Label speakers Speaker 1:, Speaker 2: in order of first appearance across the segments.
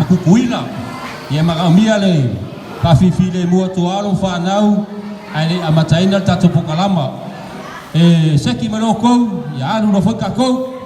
Speaker 1: kukuila ia makamia le pafifi le mua tualo whanau ai le amataina tatu pokalama seki mano kou ia alu no foi kakou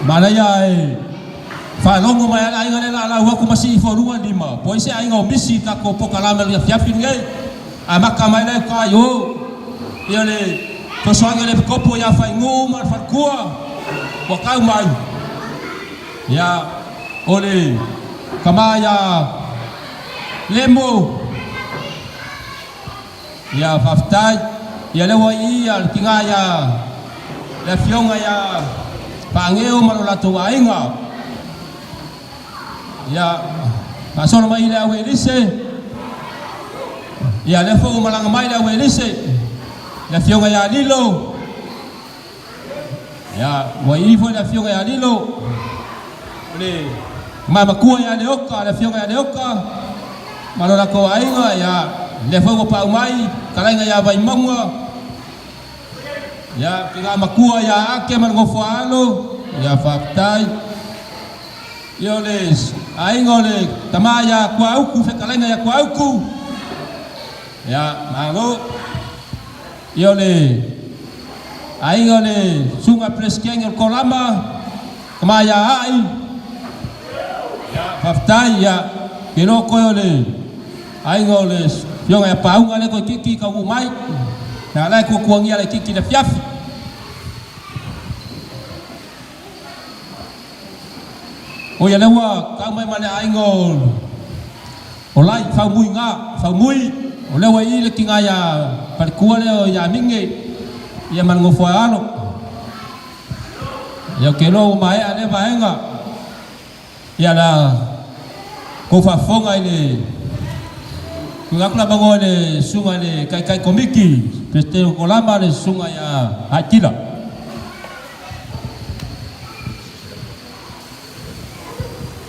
Speaker 1: mana ya falongo mai ai ngale la wa ku masih forua lima pois se ai ngomisi ta ko pokalama ya fiafin ngai amaka mai le ka yo ya le to soanga le kopo ya fai ngoma fakua wa kau mai ya ole kama ya lemo ya faftai ya le wa ia kinga ya le fionga ya pangeo marola to ainga ya pasol mai la welise ya le fo malanga mai la welise la fionga ya lilo ya waifo la fionga ya lilo le mama kuwa ya leoka la fionga ya leoka marola ko ainga ya le fo pa mai kalanga ya vai mangwa ya kinga makua ya ake mangofualo ya faktai yoles aingole tamaya kwa uku fekalenga ya kwa uku ya malo yole aingole sunga preskeng kolama tamaya ai ya faktai ya kinoko yole aingole yonga ya paunga le ko kiki ka umai na lai ko kuangia le kiki da fiafi o ya lewa ka mai mane aingol olai fa mui o lewa i le kinga ya par kuale o ya minge ya man ngo foalo ya kelo mai ane vaenga ya la ko fa fonga ile kula bango le sunga le kai komiki peste kolama le sunga ya akila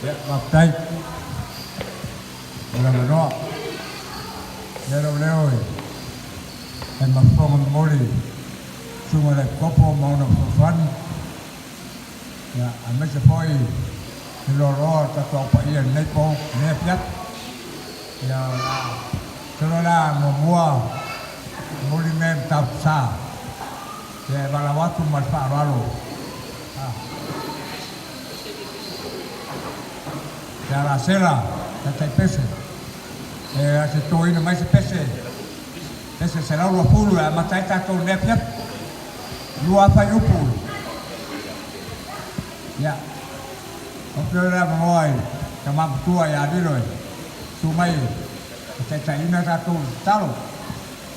Speaker 2: ya makai ora no ya lo leo en mafong moli sunga le kopo mau fan ya amese foi lo ta to pa ia nei po ne piat ya kalau lah membuat monumen tapsa ya balawatu maspa lalu ya la sela kata pese hace todo ini mais pese será lo puro ya mata ita to nepiat lu apa yupu ya oke lah mengoy sama tua ya dilo sumai kita ini satu tahu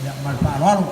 Speaker 2: ya manfaat lalu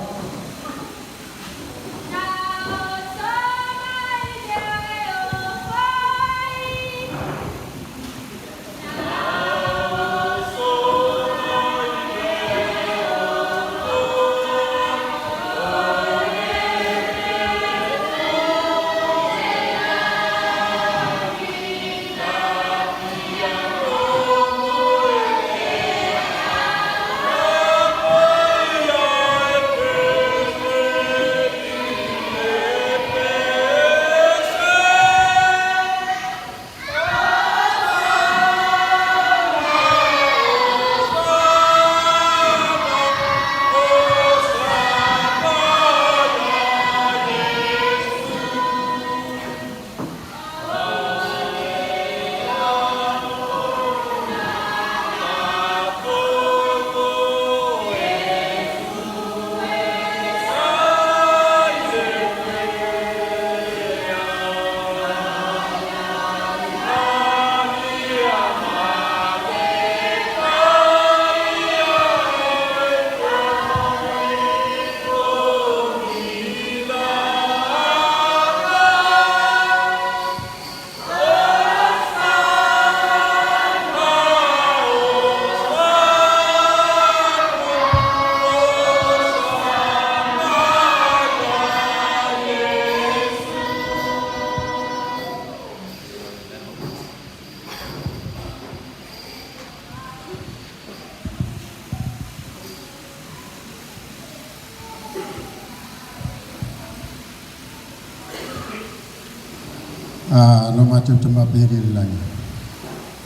Speaker 3: no matu tuma beri lang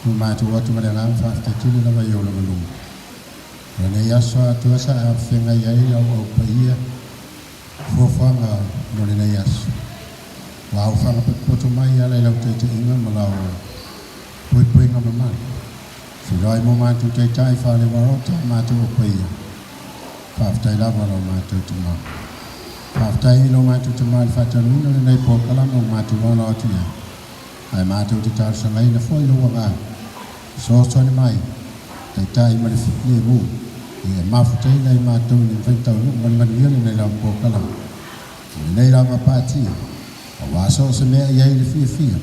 Speaker 3: no matu watu malang fa ta tini na ba yo lo lu ne ya so tu sa fenga ya ya o pa ia fo fa nga no ne ya so wa fa nga pe to mai ya la te te inga malau pui pui nga ma si roi mo matu te tai fa le wa ta matu o pa ia fa ta la ba lo matu tuma After he long to the man fatanu and I poke along on Matu one or two. I matu to touch a line of foil over. So son my the time of the move. The maftain I matu in Vento one million and I poke along. The night of a party. I was also near a year fear.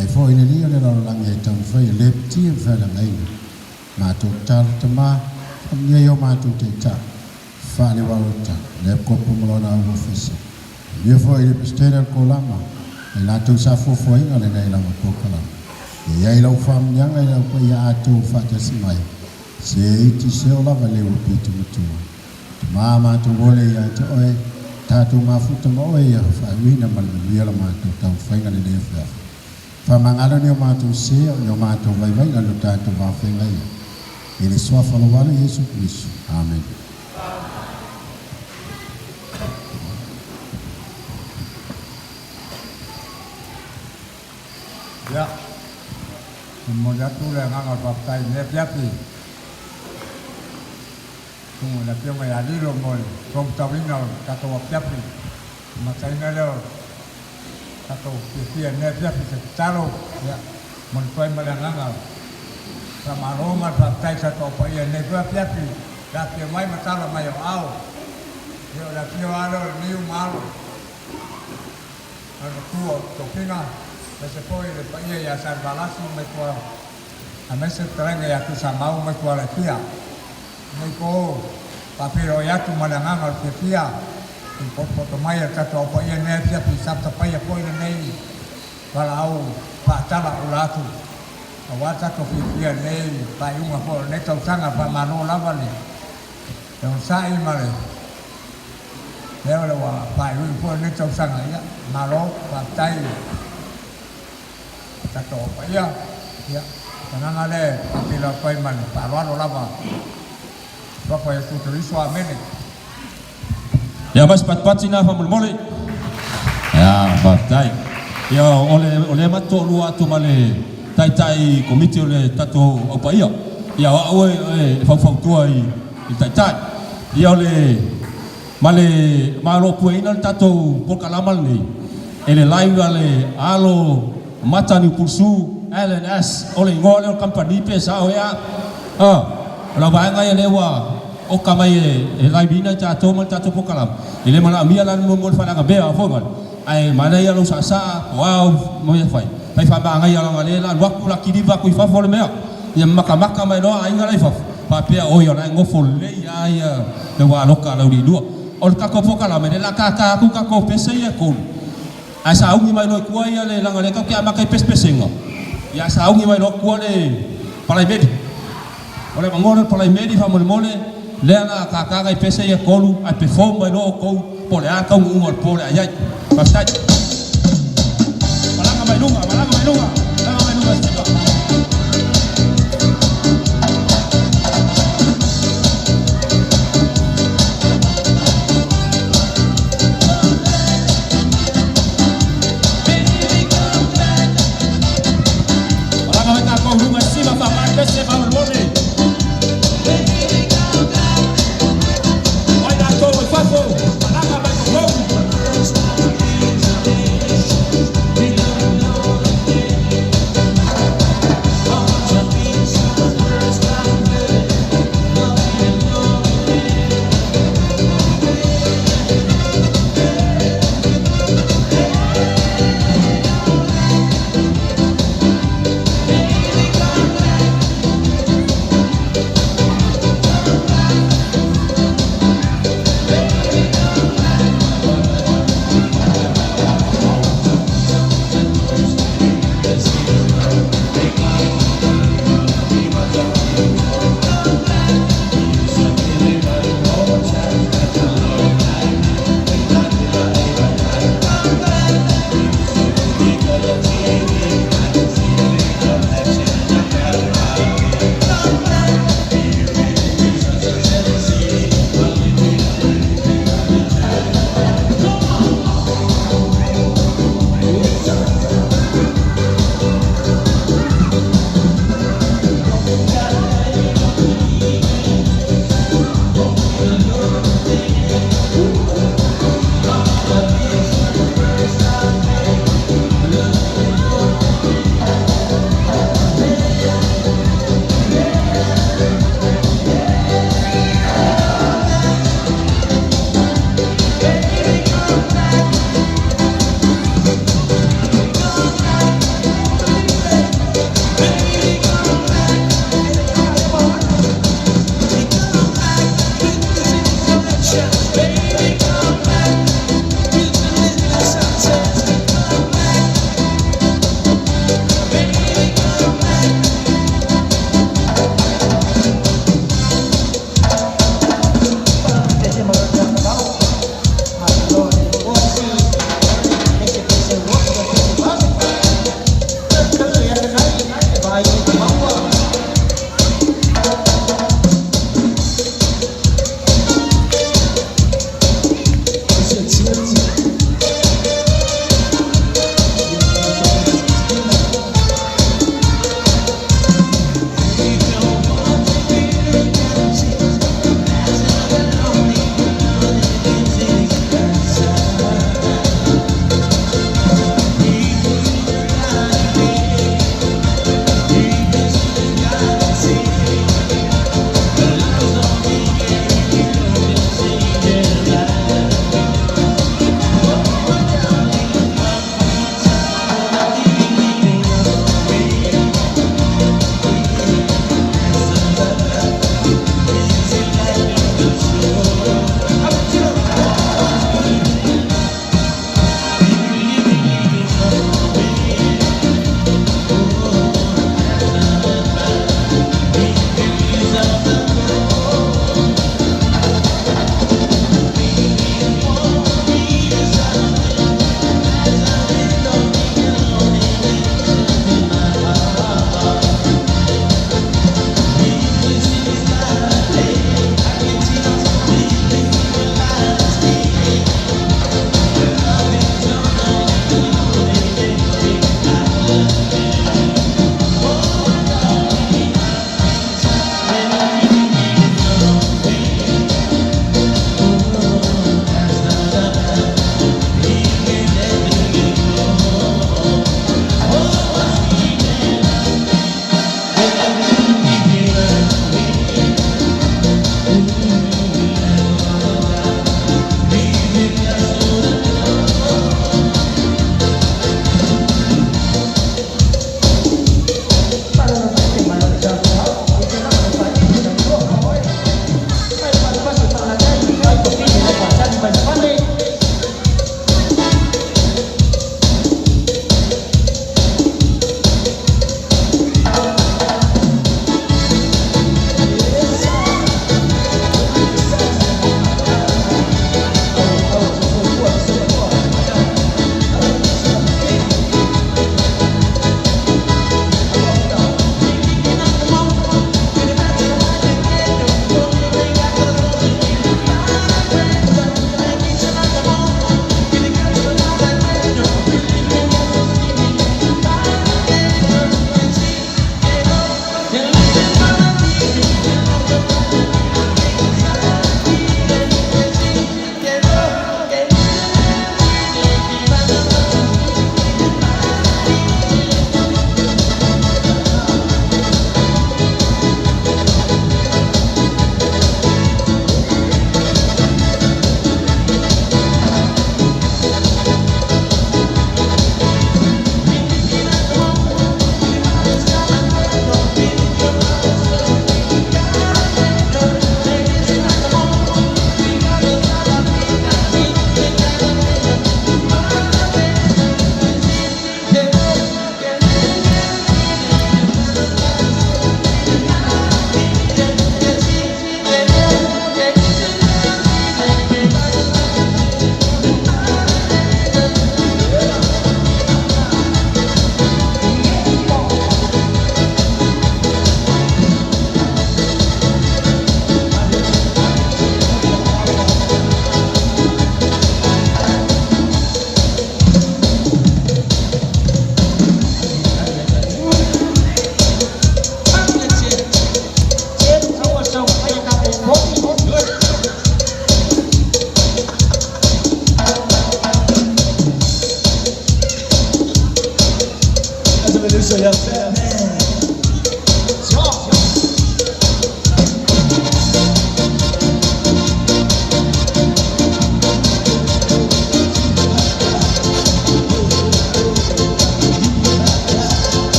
Speaker 3: I for in a year and along a town for a lip tea and fell away. Matu tartama from near your matu take time. Fale walota le kopo molona ofisi le foi le pestera kolama la tu sa fo foi ngale nei la kokala ye ia lo fam yang ai la ko ya atu fa ta simai se iti se ola vale o pitu mutu mama tu bole ya to oi ta tu mafuta mo ya fa wina mal ya la ma tu ta fa ngale ne fa fa mangalo ni ma tu se o ma tu vai vai la ta tu va fa ngai ele só falou vale Yesu Cristo amém.
Speaker 2: Ya, semuanya tu le ngangal baptai ne piapi. Tunggu le piang mai adi lo mol, kom tawingal kato piapi. Makai ne lo kato piapi ne piapi setaro ya. Mon koi male ngangal. Sama Roma baptai kato pa ia ne piapi. Da pia mai matala mai au. Yo da pia alo niu malo. Ano tuo topina. Mese poi le paia ya san balasi mai kwa a mese trenga ya tu samau mai kwa la pia mai ko papiro ya tu malanga al pia in poto mai ka to paia ne pia pisa ta paia poi nei wala au pa tala ulatu awata to pia nei pa uma po ne to sanga pa mano lavali don sai male leo wa pa u po ne to sanga ya malo pa tai kato pa ia ya tananga le apila pai man parwano lava papa itu teriso amene
Speaker 1: ya bas pat sina fa mole ya batai ya ole mato lua tu male tai komite ole tato apa ia ya o fa tua i tai ya ole male malo puina tato por kalamal ni ele live ale alo mata ni pulsu LNS oleh ngol company pesa ya la ba ngai lewa o kamai lai bina cha to man cha to pokalam ile mana amia lan mo fa na be a fogal ai mana ya lo sa wow mo ya fai fa ba ngai ya ngale lan waktu la kidi ba ku fa fol me ya maka mai no ai ngai fa pa pe o yo na ngofol le ya le wa loka la di dua ol ka ko pokalam me la ka ku ka ko pesa ya ko asa ungi mai no kuai le langa le ka kia makai pespesenga ya sa ungi mai no kuai palai medi ole mangor palai medi fa mole le na ka kai pese ya kolu a perform mai no ko pole a ka ngumor pole ayai pasai malanga mai lunga sito se va al mole. Oiga todo el paso, palabra para el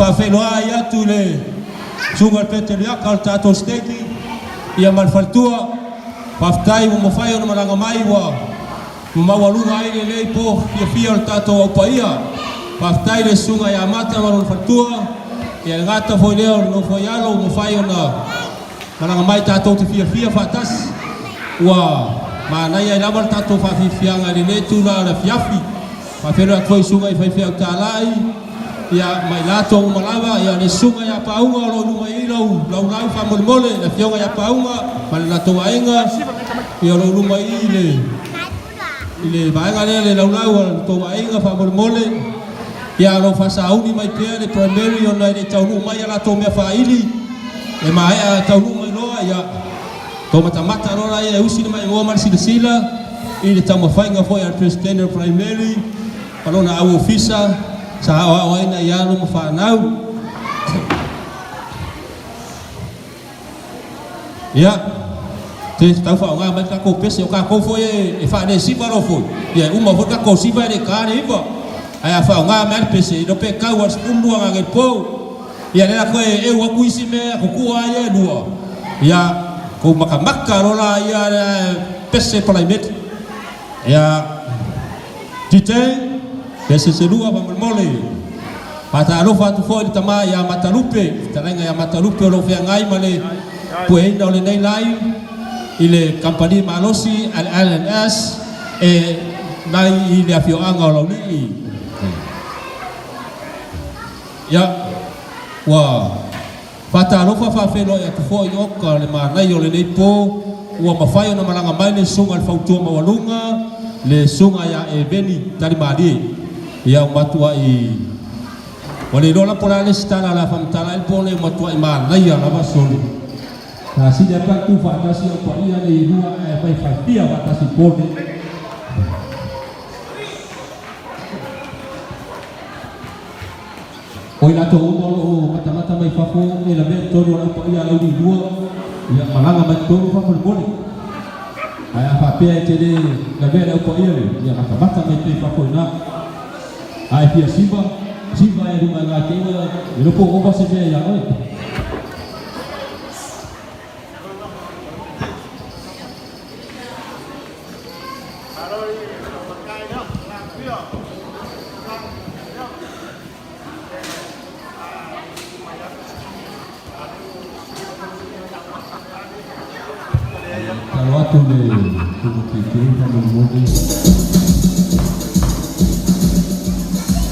Speaker 1: whawhenua ia tu le sunga pete le aka o tato steki ia malfaltua whaftai mo mawhai o na maranga mai wa mawalunga ai le po fia o tato au paia whaftai le sunga ia mata maron faltua ia ngata foi leo no foi alo mo whai o na maranga mai tato te fia whatas wa manai ai lamal tato whafifianga le tu na fiafi whawhenua toi sunga i whaifia o talai ia mai lato o malawa ia le sunga ia paunga o lunga i lau lau whamole le fionga ia paunga ma le lato ainga ia lo lunga i le vaenga le lau lau to ainga whamole ia lo whasauni mai pia le primary o nai le taunu mai ia lato mea whaili e mai a taunu mai loa ia to matamata rora ia usi le mai ngoa marisi sila i le tau mawhainga foi al president primary palona au ofisa sa awa ina ia no mawhanau ia te tau whaonga mai kako pese o kako foi e whane sipa ro foi ia uma foi kako sipa e kare iwa ai a whaonga mai pese i no pe kau as kumbu anga ngai pou ia nera koe e waku isi mea kukua ia lua ia ko makamaka rola ia pese palaimet ya tite pese selua pamolmole pata alofa tu foi tama ya matalupe tarenga ya matalupe lo fia ngai male puenda ole nei lai ile kampani malosi al LNS nai ile afio anga lo ni ya wa pata alofa fa felo ya tu foi oka le ma nai ole nei po ua mafai ona malanga mai le sunga le fautua mawalunga le sunga ya eveni tari mali ya matua i wale rola pola le stana la famtala el pole matua i mana ya la basoli na sida pa tu fa tasi o ia le rua e pai fatia va tasi pole oi la to o mata mai fafo e la be todo la pa ia la di rua ya malanga betul fa pole aya fa pe te de la be la pa ia ya mata mai te fa na ai pia simba ya rumah lagi ni lupa apa saja ya kalau tu le tu kiri kamu mudi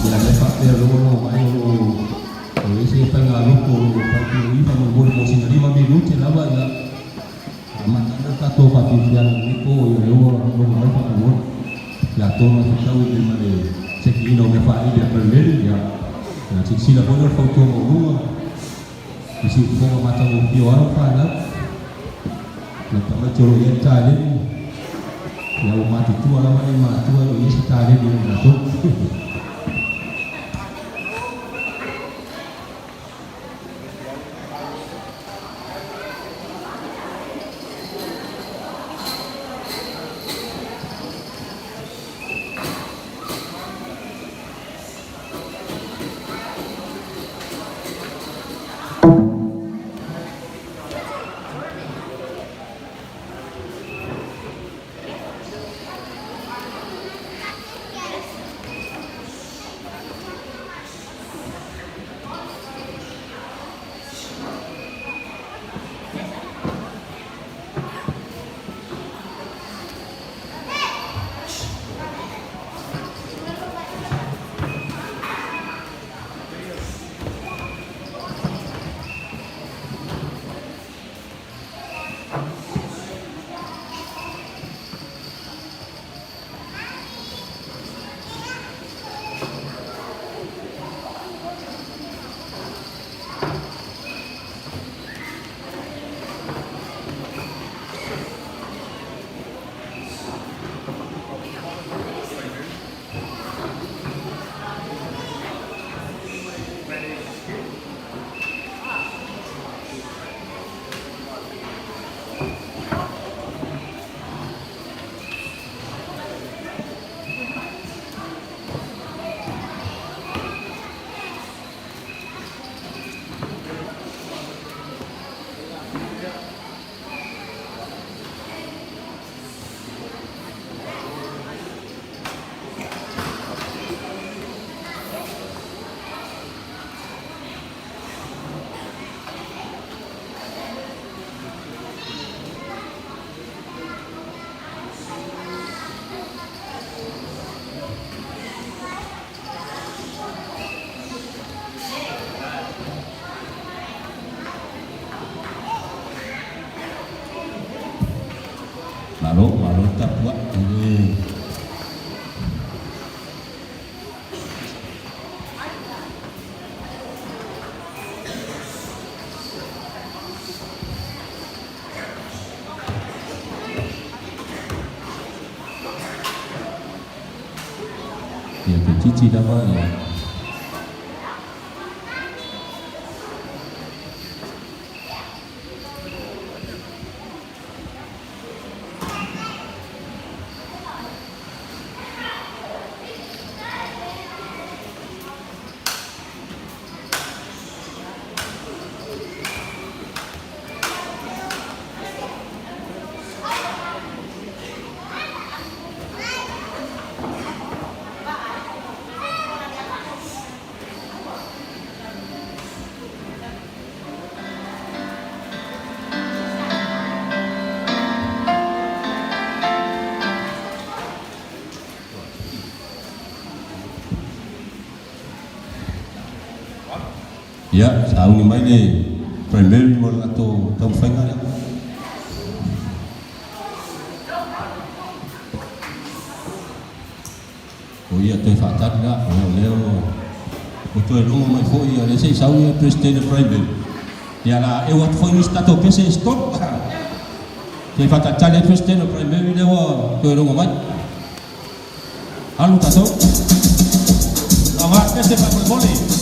Speaker 1: ya le pakai lo mai lo isi pengaruh ko pagi ini kamu boleh musim ini mami lucu lah ya macam kata pagi siang ni ko ya lo mai kamu ya tu masih tahu di mana sekino me fa dia perlu ya na sila boleh foto mau isi ko macam video orang pada lepas macam yang tadi ya umat itu alam ini matu lo isi tadi dia matu Malu tak buat ini. Ya, cici dapat ya. Ya, saung ni mai le primary mo ato tong fenga. Oh iya tu fakta dah. Leo betul lu mai foi ya sei sau ya president primary. Ya la e wat foi ni stato pese stop. Ke fakta chale president primary le wa tu lu mai. Alu taso. Awak pese pa boleh.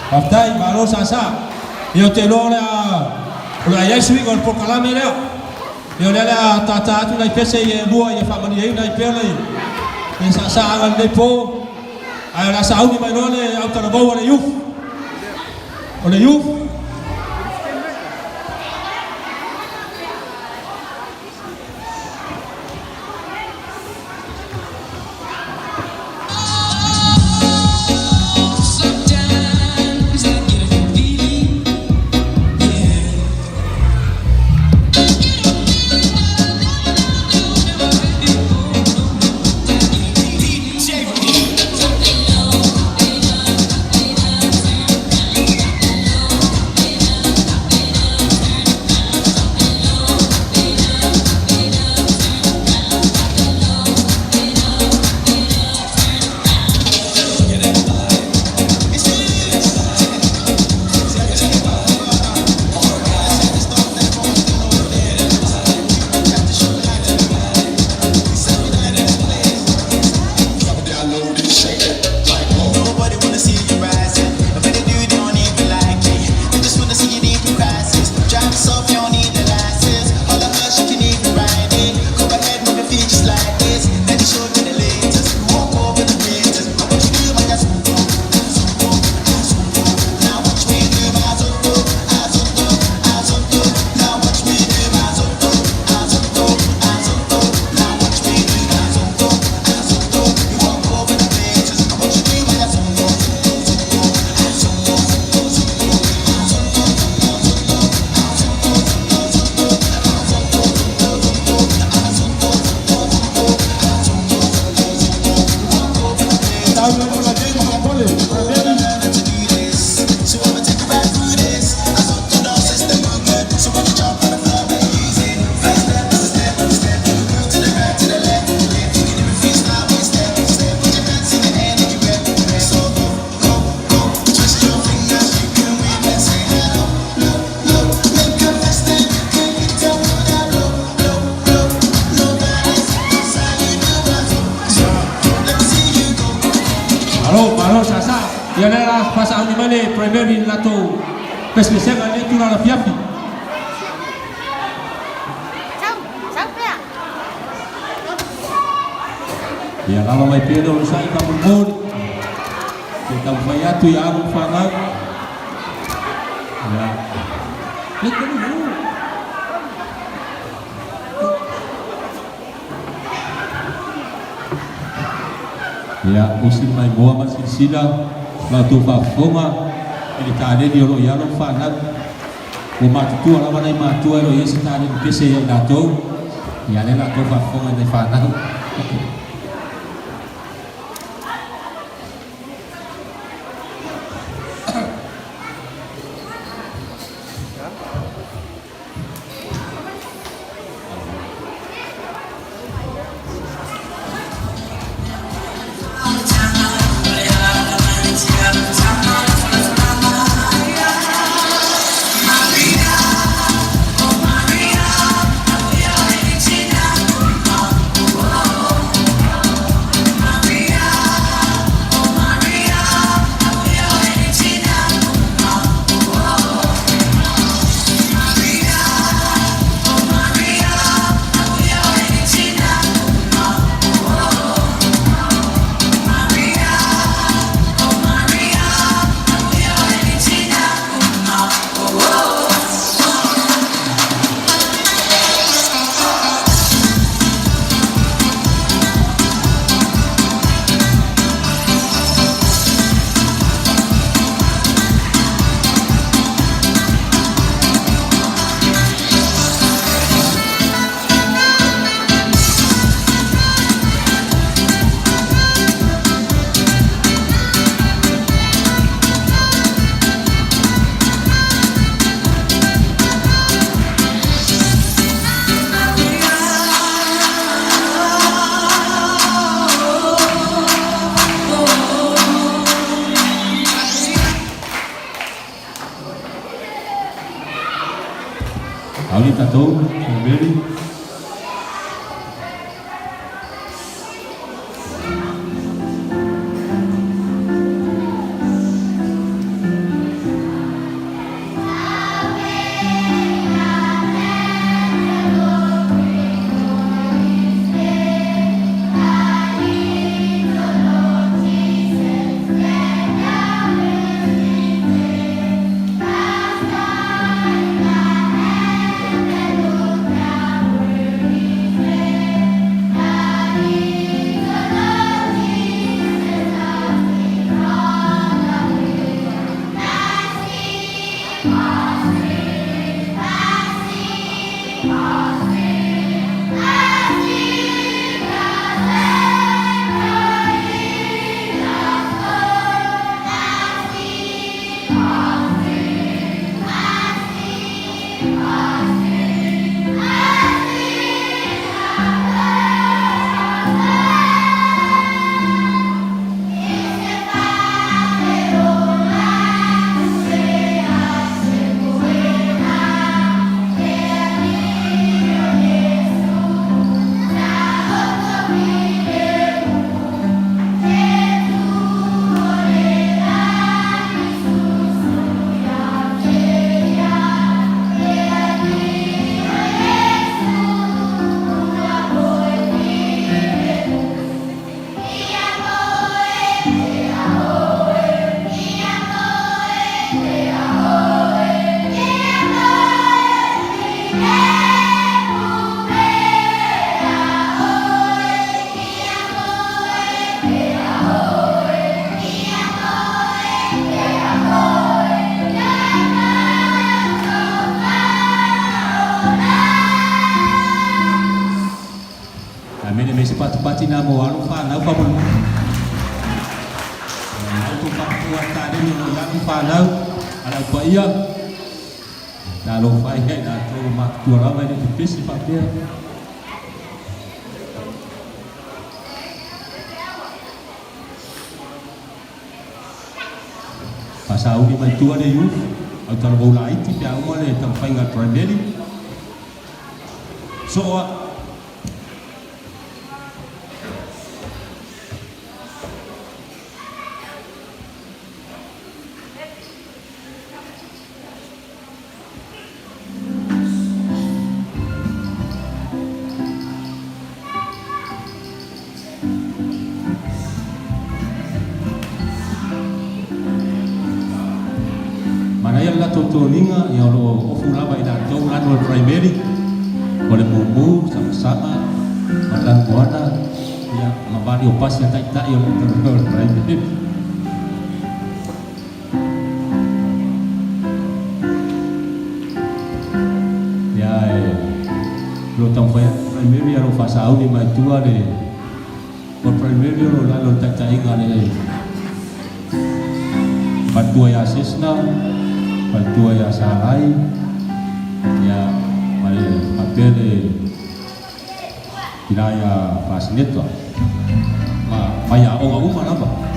Speaker 1: Aftai malo sasa. Yo te lo la Yesu i gol proclame le. Yo le tata tu nai pese ye lua ye famani ye nai pele. Ye sasa agan de po. Ai la saudi mai no le au tana bo le yuf. O le yuf. Malo sasa. Ya la pasang di mana premier di lato. Spesial kan itu la fiafi. Ya kalau mai pedo sai kamu bon. Kita bayar tu ya aku fanat. Ya. Lihat dulu. Ya musim mai boa masih sila la tu fa fonga ele tá ali de oro ya no fanat o matu ala mana matu ero esse tá ali pese ya dato ya le la tu fa fonga de fanat. Ahorita todo, ready. pati na mo alu fa na pa mo tu pa tua tadi ni ya fa na ala pa ia na lo fa ia na tu mak tu la ba ni pisi pa dia pasau di mai tua de yu au tal bo lai ti ya mo le tam fa nga primary so toninga ya lo ofula ba ida to lan primary boleh mumu sama-sama madan buana ya mabadi opas ya tak yang primary ya lo tampai primary ya lo fasau di majua de primary lo lalu tak ingat ni patua ya sisna patua ya sarai ya mari papel wilayah pasnet lah maya orang mana apa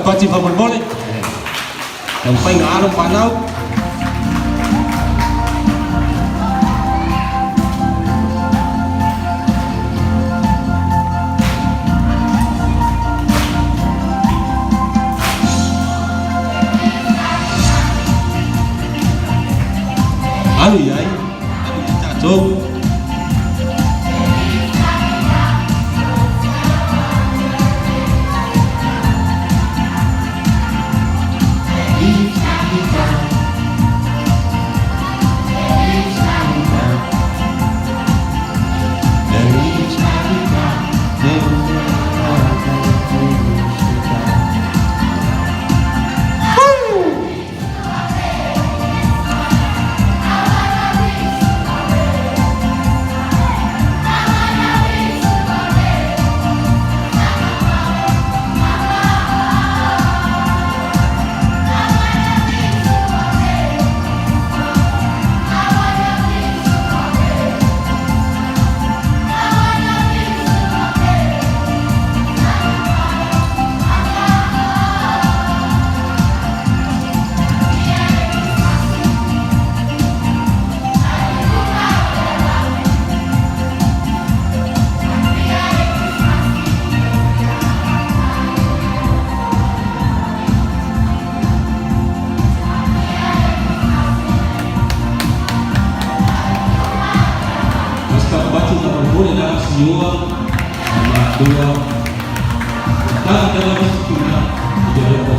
Speaker 1: Pati fa boleh. Yang paling alam panau. Anu ya, cacung. mati tak boleh dah siwa sama dua tak dalam istilah jadi apa.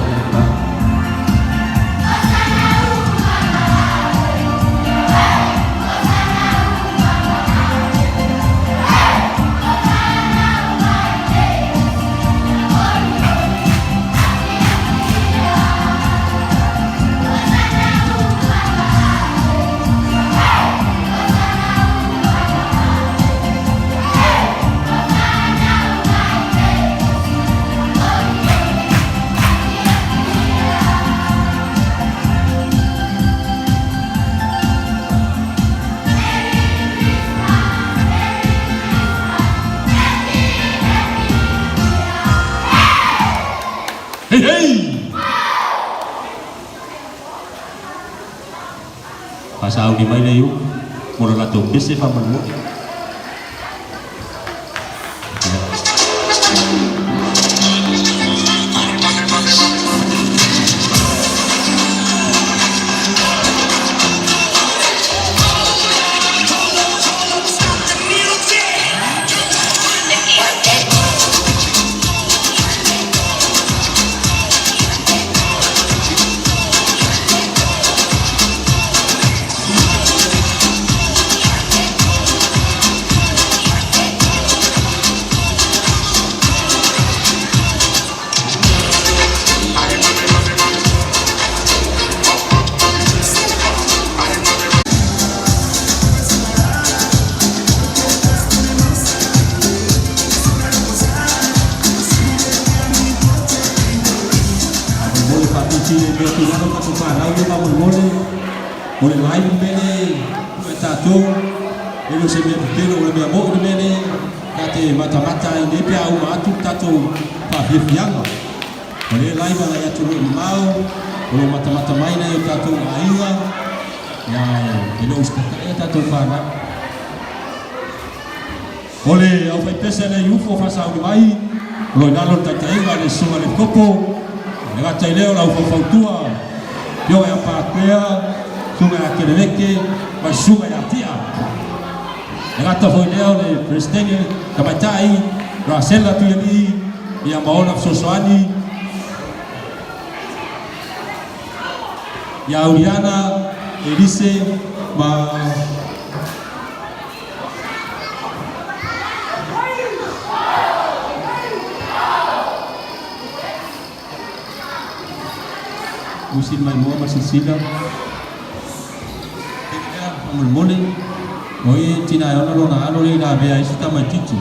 Speaker 1: Pasal di mana yuk, mula lato bisi paman mu. Oleh lain bene, tato, ele se me pelo oleh me amor bene, kate mata-mata ini pia umatu tato pa bifianga. Oleh lain bala ya turu mau, oleh mata-mata maina ya tato ainga, ya ele ustaka ya tato fana. Oleh au fai pesa le UFO fasa u mai, oleh nalon tatainga le sunga le kopo, le gata leo la UFO fautua, yo ya pakea. Sunga ya keleleke, mas sunga ya tia. Ngata foi leo le presidente kabatai, rasela tu yali, ya maona sosoani. Ya Uriana, Elise, ma Musim mai mo masisida. Mulmole, oi tina yo no na lo ina be ai sta mai titi.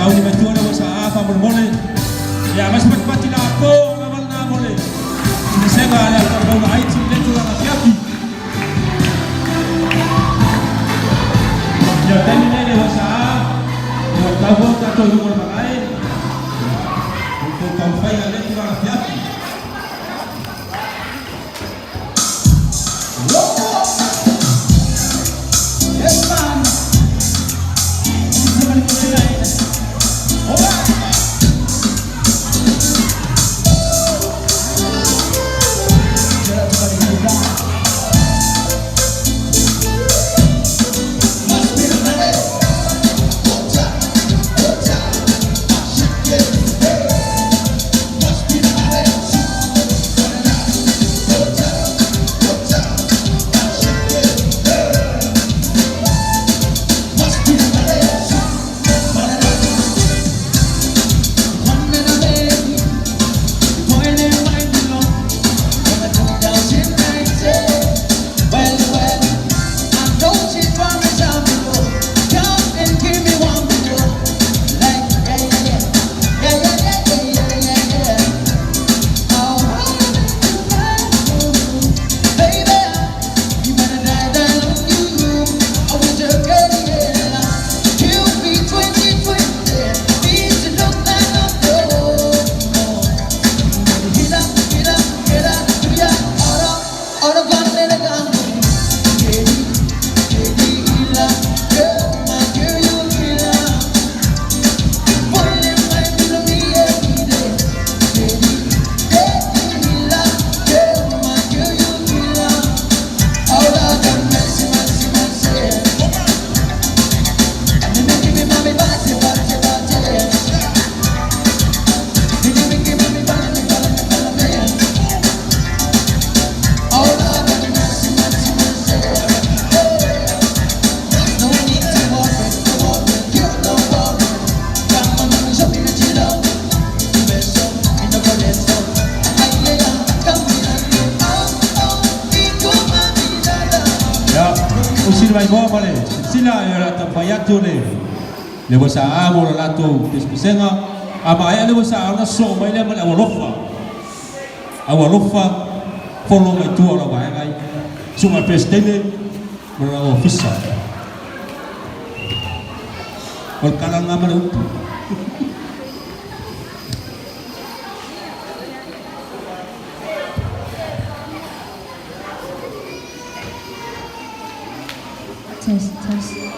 Speaker 1: sauni mai tuana wa sa afa mole ya mas pat la ko ngamal na mole sega ala ko na ai ti letu na fiapi ya tani ne wa sa wa ta bo ta to mo mai ko ka fai na letu na fiapi yes man somebody put it like all right. Sila mai go male sila ya ta payatu le bosa amo la to pisenga ama ya le bosa na so mai le male awalofa follow mai tu ala vai ai suma presidente mala ofisa ol kalang ngamale
Speaker 4: test.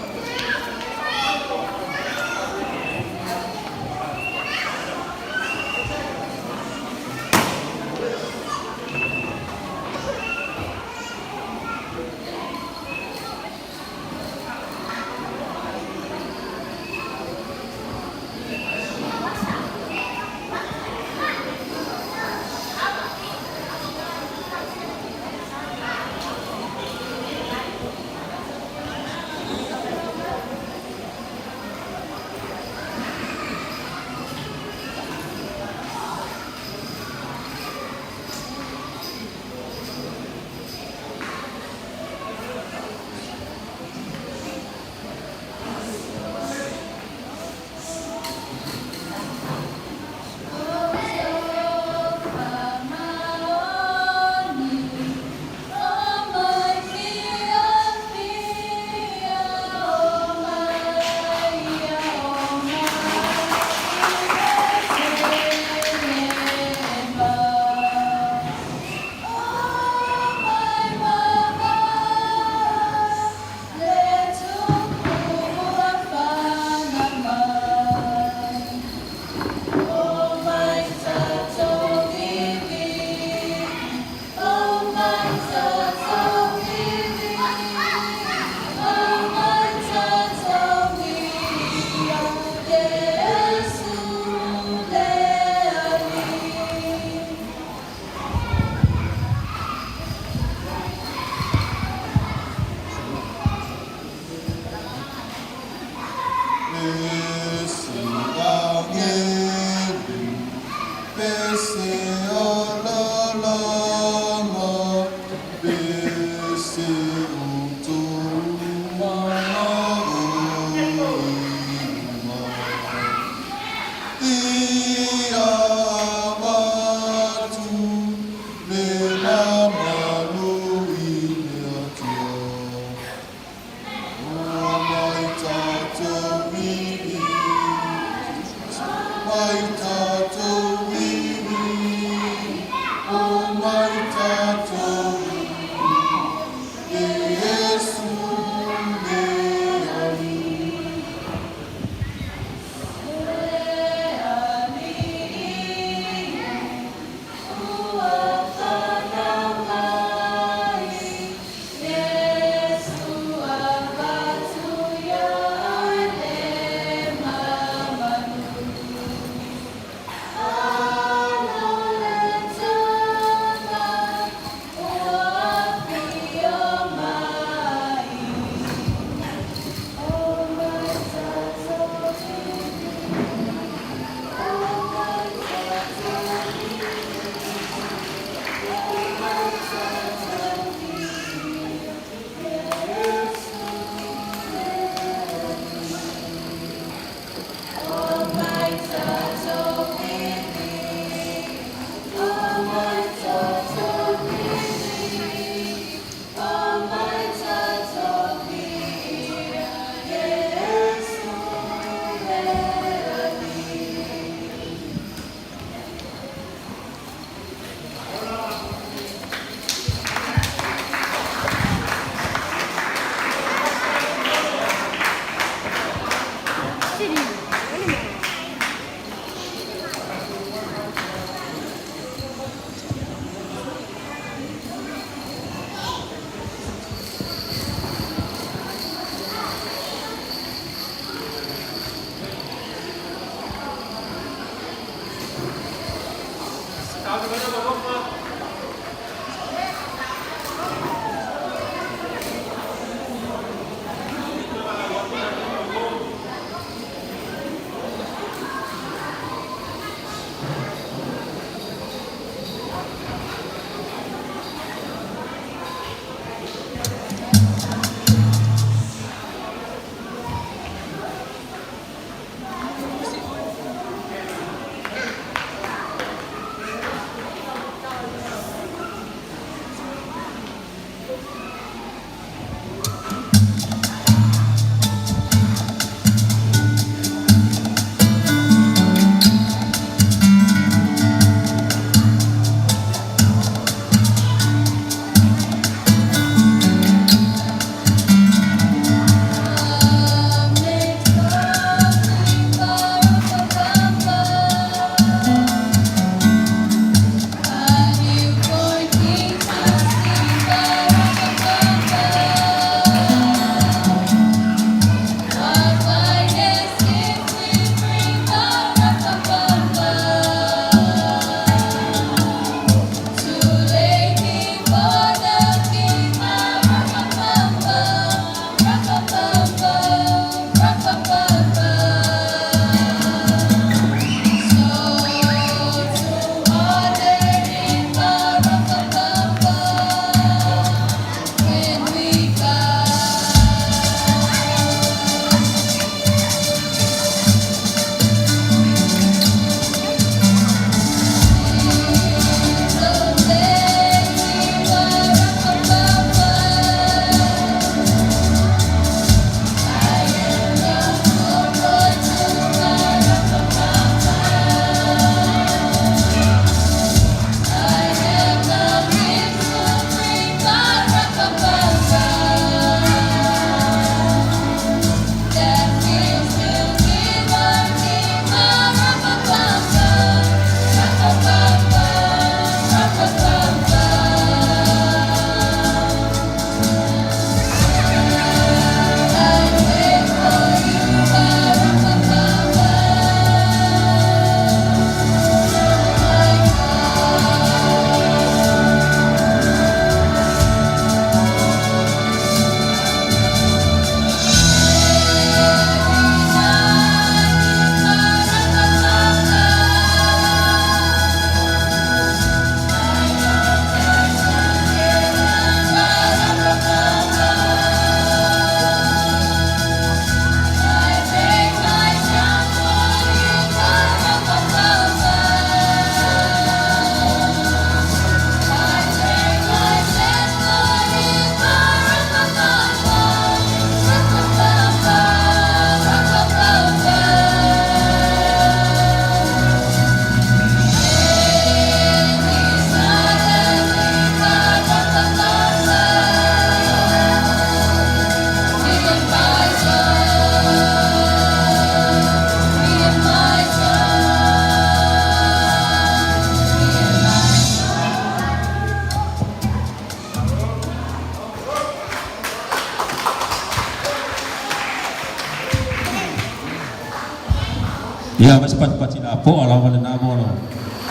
Speaker 1: Ya mas pat patina po ala wana namo no.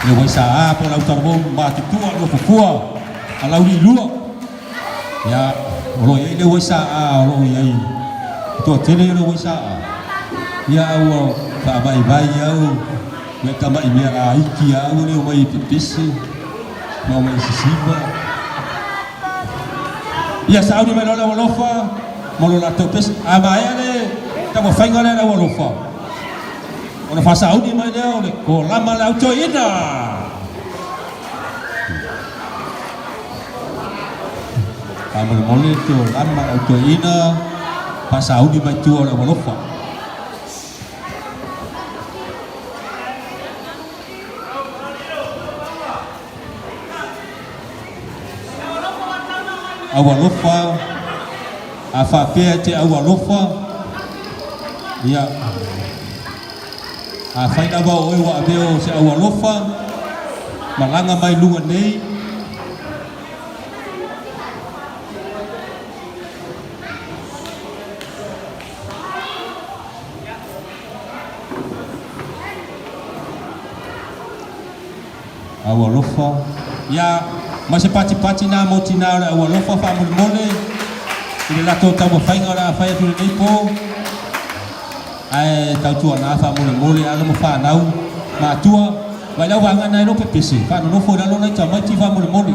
Speaker 1: Ni waisa po la utarbo ma tua no fukua. Ala uli lua. Ya olo ye le waisa olo ye. To tele le waisa. Ya wo ka bai bai ya o. Me ka mai me la iki ya o le o mai pipisi. No mai sisiba. Ya saudi me lo la wolofa. Mo lo la topes amaya le ta mo fainga le la wolofa. Ona fasa audi mai leo le ko lama la auto ina. Kamu mole tu lama auto ina fasa audi mai tu la wolofa. Awalofa afa pe te awalofa ya a faina ba oi wa beo se awalofa malanga mai lunga nei awalofa ia ma se pati na mo tina awalofa fa mole ile la to tamo fainga la fa tu nei po ai tau tu na fa mole ala mo fa nau ma tua vai la wanga na no pepese fa no fo na lo na tama ti fa mole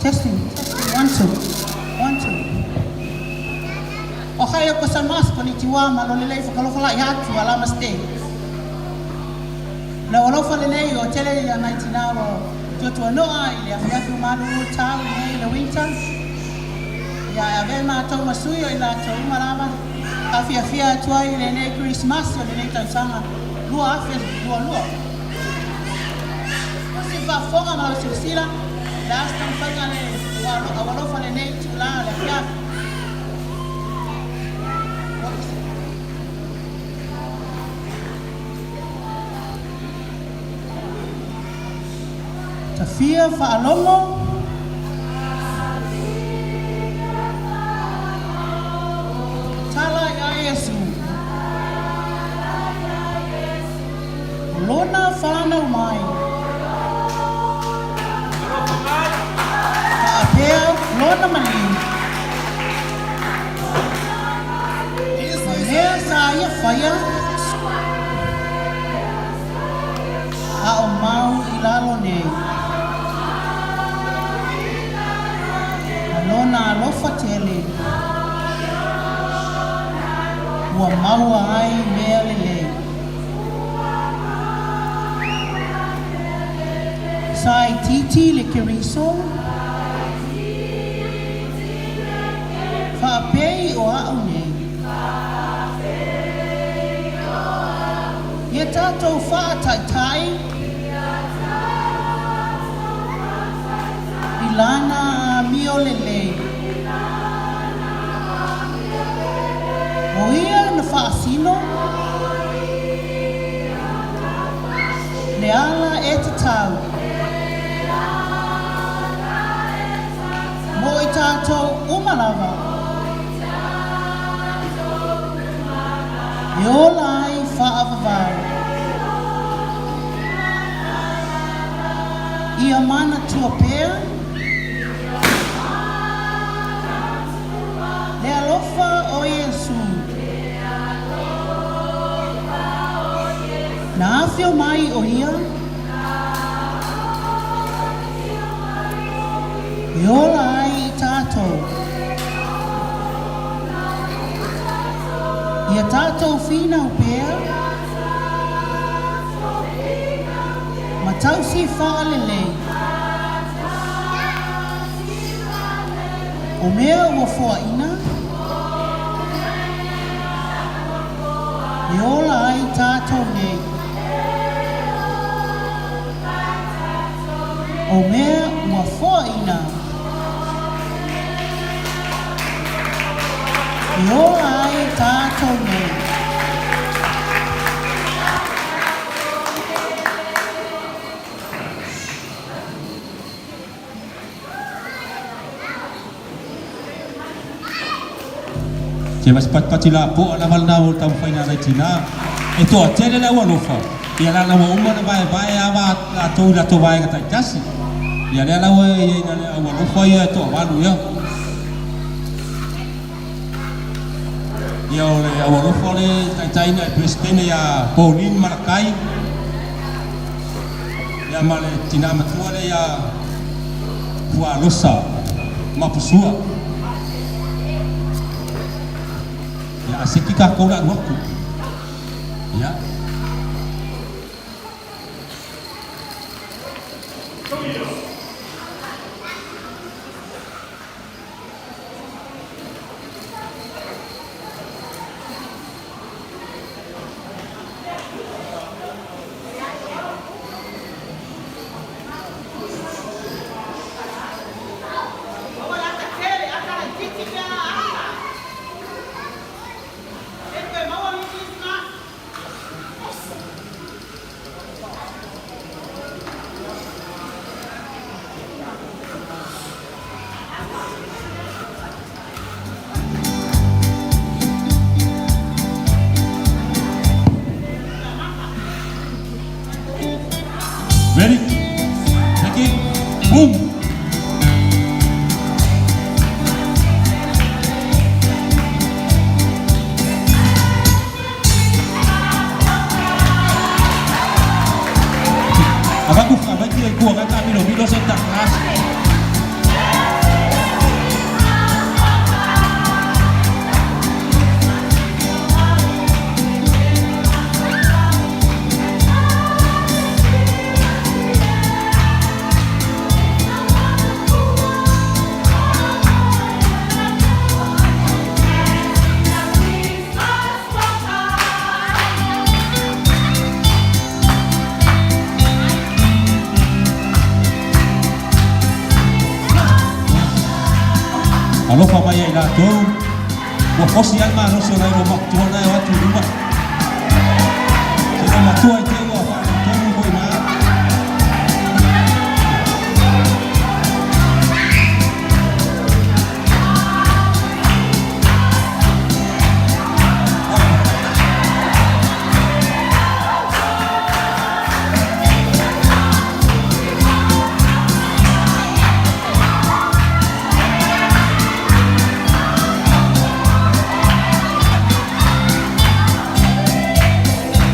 Speaker 5: Testing. 1, 2. 1, 2. Ohio gozaimasu, konnichiwa, malolelei whakalofala I hatu, alama stay. Na walofa lelei o tele ya naitinawa jotu anoa ile afiafi umanu tau nei le winter. Ya avema tau masuyo ila tau umarama. Afiafia tuai ile nei Christmas o le nei tausanga. Lua afia, lua. Sifa fonga malo silsila. Last time pagale awalofa le nei tula le afiafi. Tafia fa'alomo tala ya Yesu lona fana umai apea lona mali Mea saya faya a mau ilalo nei Lona alofa tele Ua maua ai mea lele Sai titi le keriso Whaapei o au nei Ia tātou whaataitai Ilana mio lele Moia na whaasino Le ala e te tau Mo i tātou umalawa E ola ai whaavavau Ia mana tua pēr Le alofa o Yesu Na afio mai o ia E ola ai I tātou Ia tātou whina o pēr Ma tausi whaalelei O mea ua whaina E ola ai tātou nei O mea ua whaina E ola ai tātou nei
Speaker 1: Ke mas pat-pati la po ala mal na tau faina na tina. E to tele la wa lofa. Ia la wa uma na vai ava la to vai ka tasi. Ia la wa ia na wa lofa ia to wa lu ia. Ia le wa lofa le tai na presidente ya Pauline Malakai. Ia male tina matua le ya Kua Losa Mapusua. Ya asiki ka ko la waktu ya kuang kami lo bilo sentak kelas. Alo famaya ila tu, buat kosian mana so lai rumah tuan lai waktu rumah. Jadi rumah tuan itu apa? Tuan boleh mana?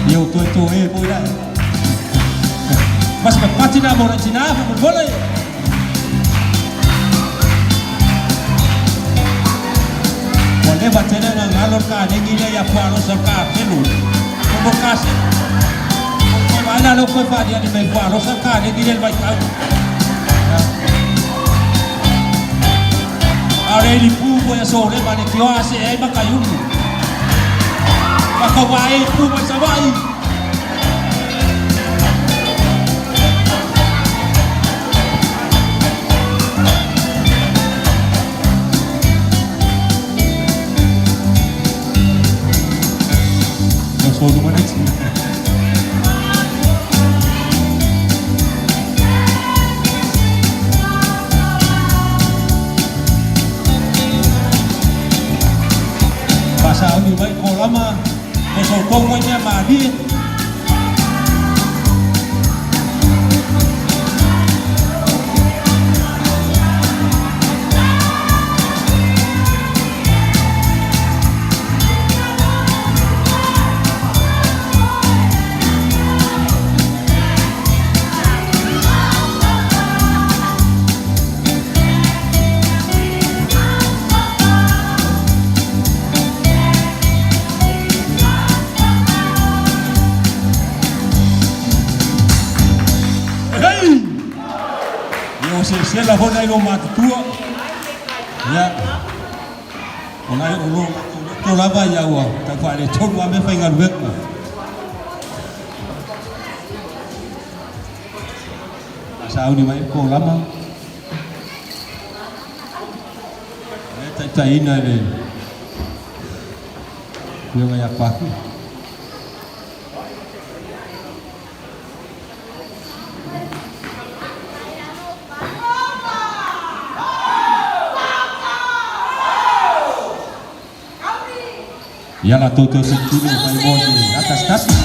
Speaker 1: Yo tu boleh. Mas pati na mo Cina boleh. Boleh baca na ngalor ka ningile ya paro sarkar pelu. Provokasi. Mana lo ko fa dia di mai paro sarkar ningile vai kau. Are di pu ya sore mane kio ase ai makayumu. Makawai pu masawai. Solo mana sih? Pasal ni baik kolama, pasal kongnya madi. Se la hona ilo matutua ya ona ilo to lava ya wa ta fa le to wa me fa ngal wek sao ni mai ko lama ta ina le yo ya pa Yala toto sentino pai bodi atas kasi.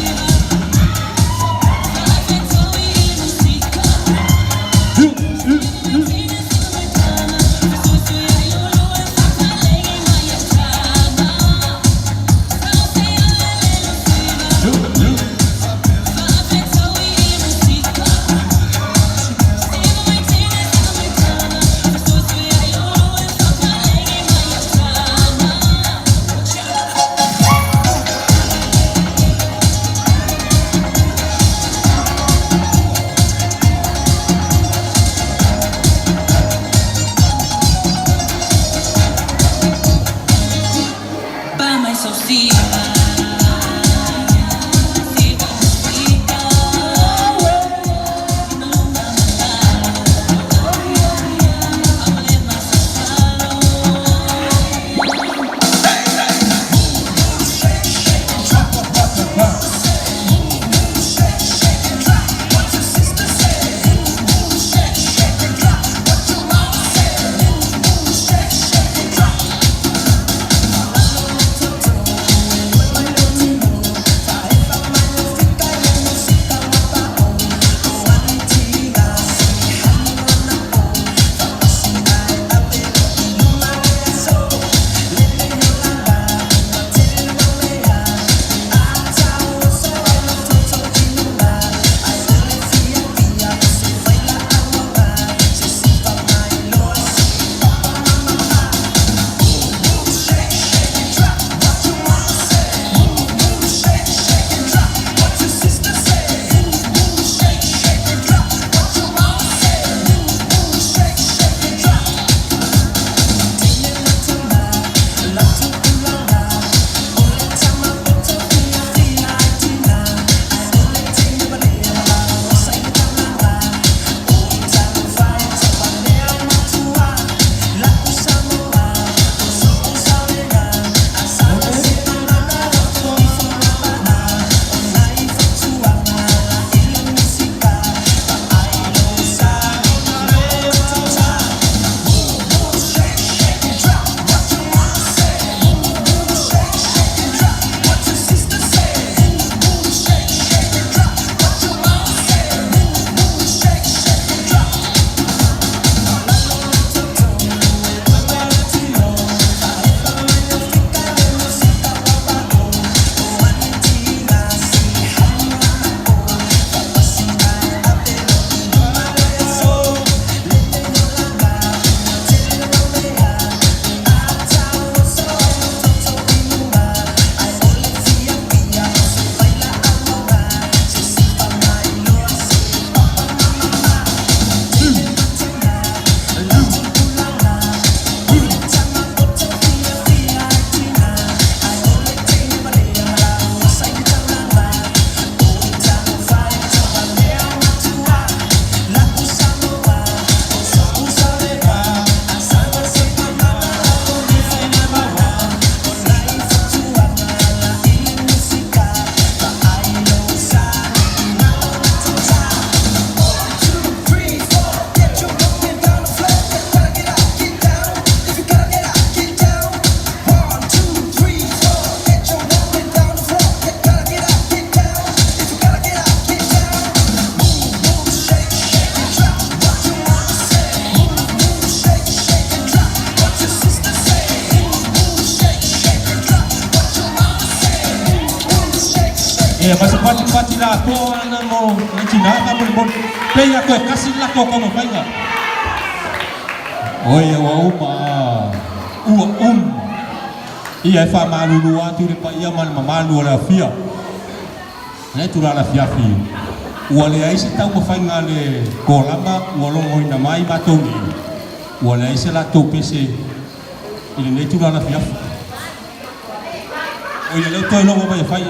Speaker 1: masih pati-pati lah ko ana mo cina ka mo pei ako kasih lah ko mo painga. Oi wa ia fa malu tu de pa ia mal malu la fia. Ne tu la fia fi. Wale ai se tau mo fainga le kolama wolongo ina mai matongi. Wale ai se la to pese. Ile ne tu la fia. Oi le to longo vai fai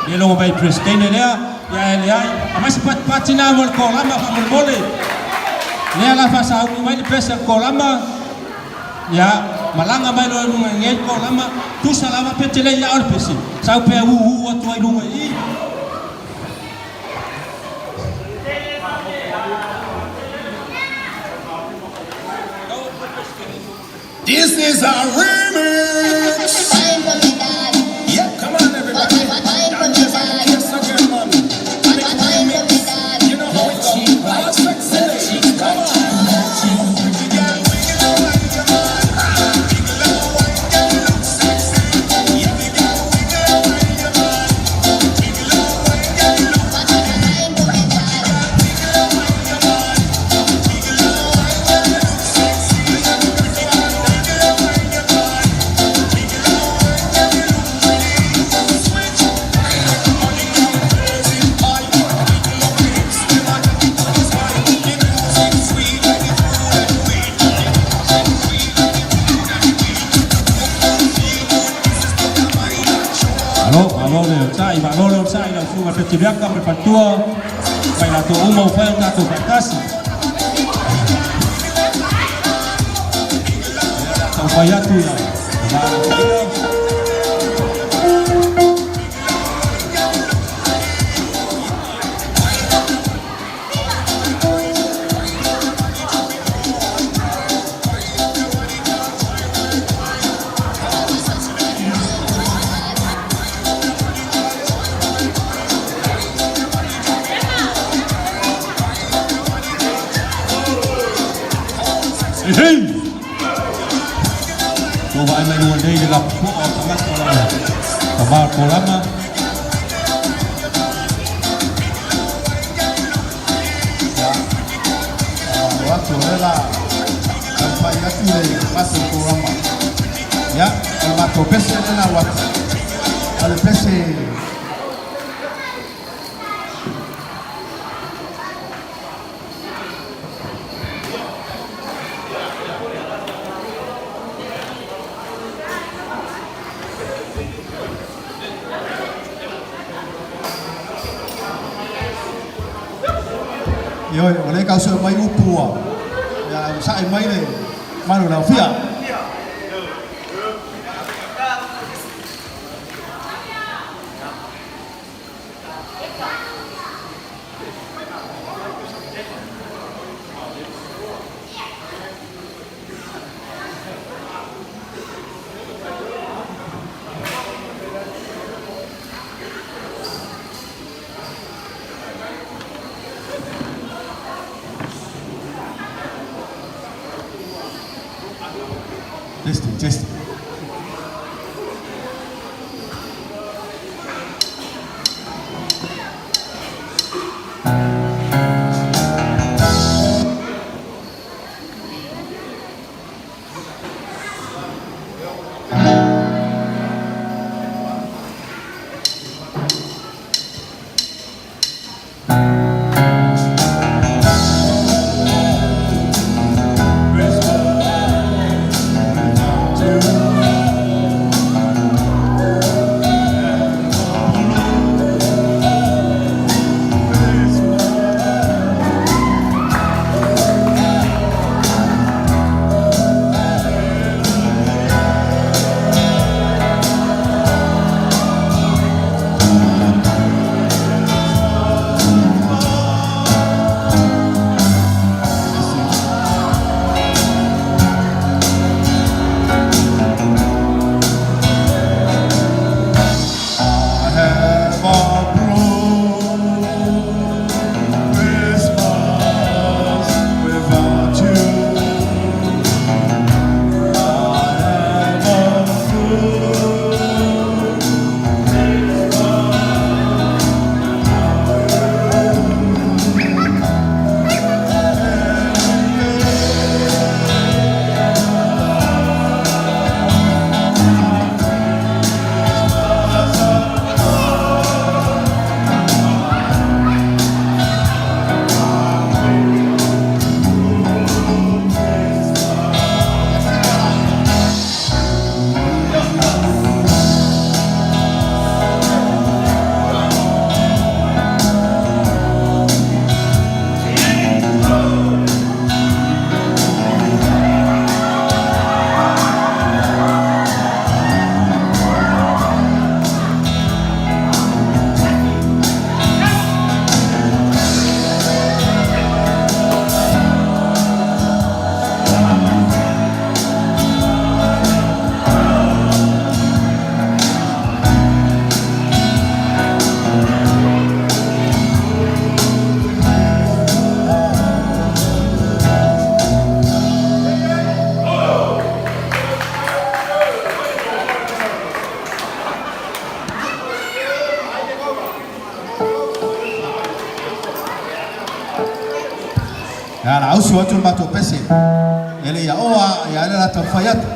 Speaker 1: le longo vai presidente lea ya le ai mas patina mo kolama fa mo mole. Le la fa sa mai de pesa kolama ya malanga mai lo ngel kolama tu salama petele ya or pesi. Sa pe tu ai lunga i.
Speaker 6: This is a remix. Yeah, come on everybody. Don't just like kiss again, man. And it's remix. You know how it go. All sexy ladies, come on. Pretty girl, wiggle away your man. Wiggle away, girl, you look sexy. Yeah, the girl, wiggle away your man. Wiggle away, girl, you look sexy. Wiggle away your man. Wiggle away, girl, you look sexy. Pretty girl, wiggle away your man. Wiggle away, girl, you look pretty. Switch. Money come crazy. I wiggle up your hips. The man that it was high. The music sweet like the food and weed. The music sweet like the food and weed. Feel good. This is what I'm
Speaker 1: Alo le sai la fu per ti bianca per fattua. Vai la tua umo fai un dato fantastico. Tau fai atu ya. Hey! Coba ai mai one day de la po sangat orang. Kabar kolama.
Speaker 3: Waktu rela sampai ya tu le masuk kolama. Ya, kalau tu pese na waktu. Kalau pese rồi ở đây cao su mấy u pùa ya sai mấy này mai đồ nào phía testing.
Speaker 6: to
Speaker 3: Ya la usi watu mbato pese. Ele ya oa ya ala tafayatu.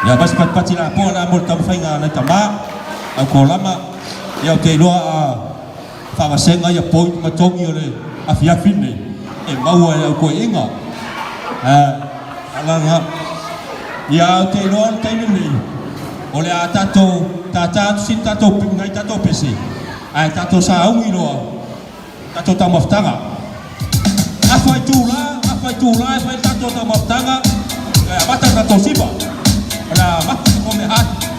Speaker 1: Ya bas pat sila po na mo tam fai nga na tama a ko lama ya te lo a fa va senga ya point ma tong yo le a fia fine e mau ya ko inga ala nga Ia te loa taimi nei. O le a tatou, tata sin tatou ngai tatou pese. Ai tatou sa ungi loa. Tatou tamaftanga. A fai tūla, e fai tatou tamaftanga. A mata tatou sipa. Ala mata ko me hati.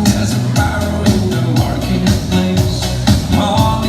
Speaker 6: There's a barrel in the marketplace. All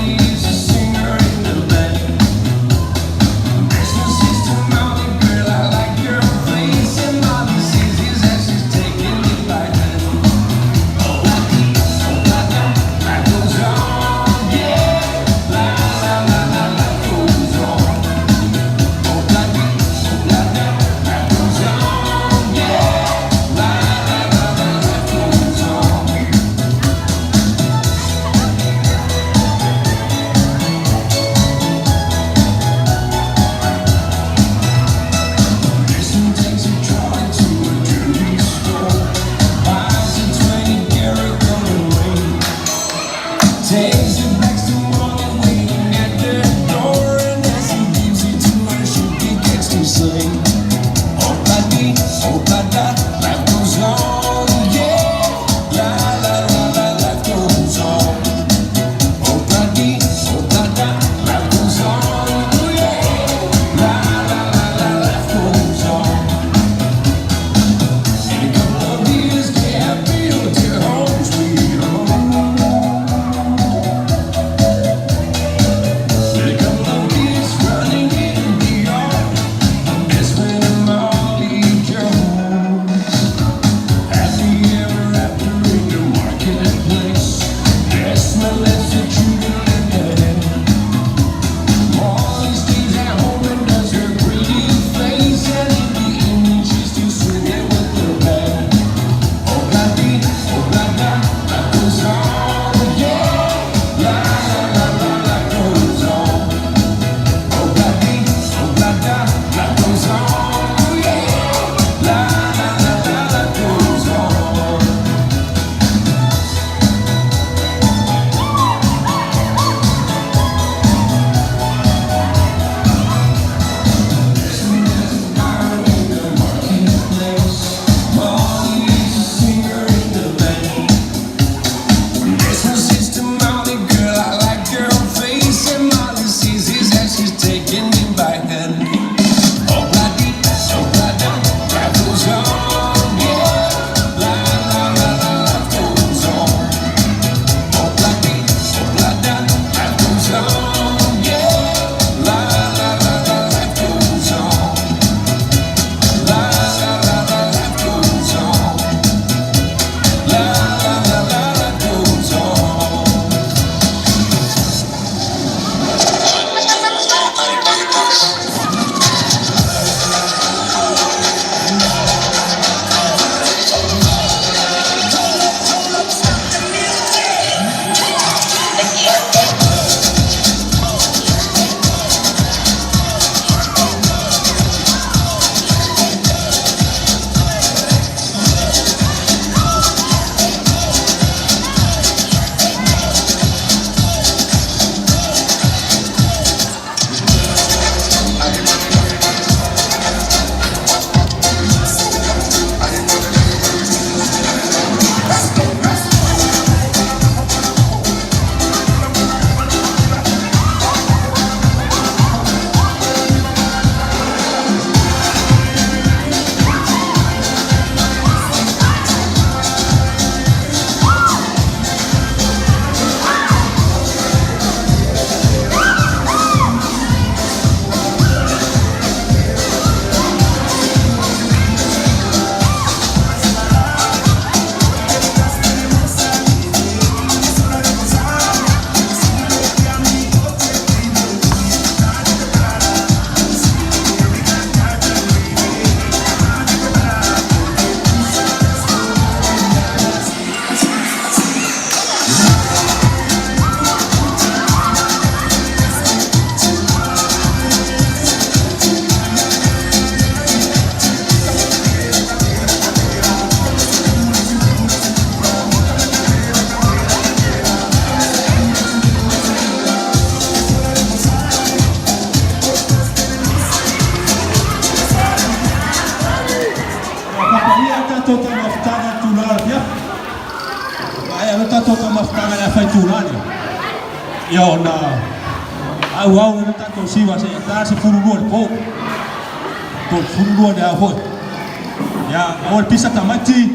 Speaker 1: tato ta maftanga tulala ya. Ai tato ta maftanga ya fai tulala. Ya ona au na tato siwa se ta se furuluan ko. Ko furuluan ya ho. Ya awal pisa tamati.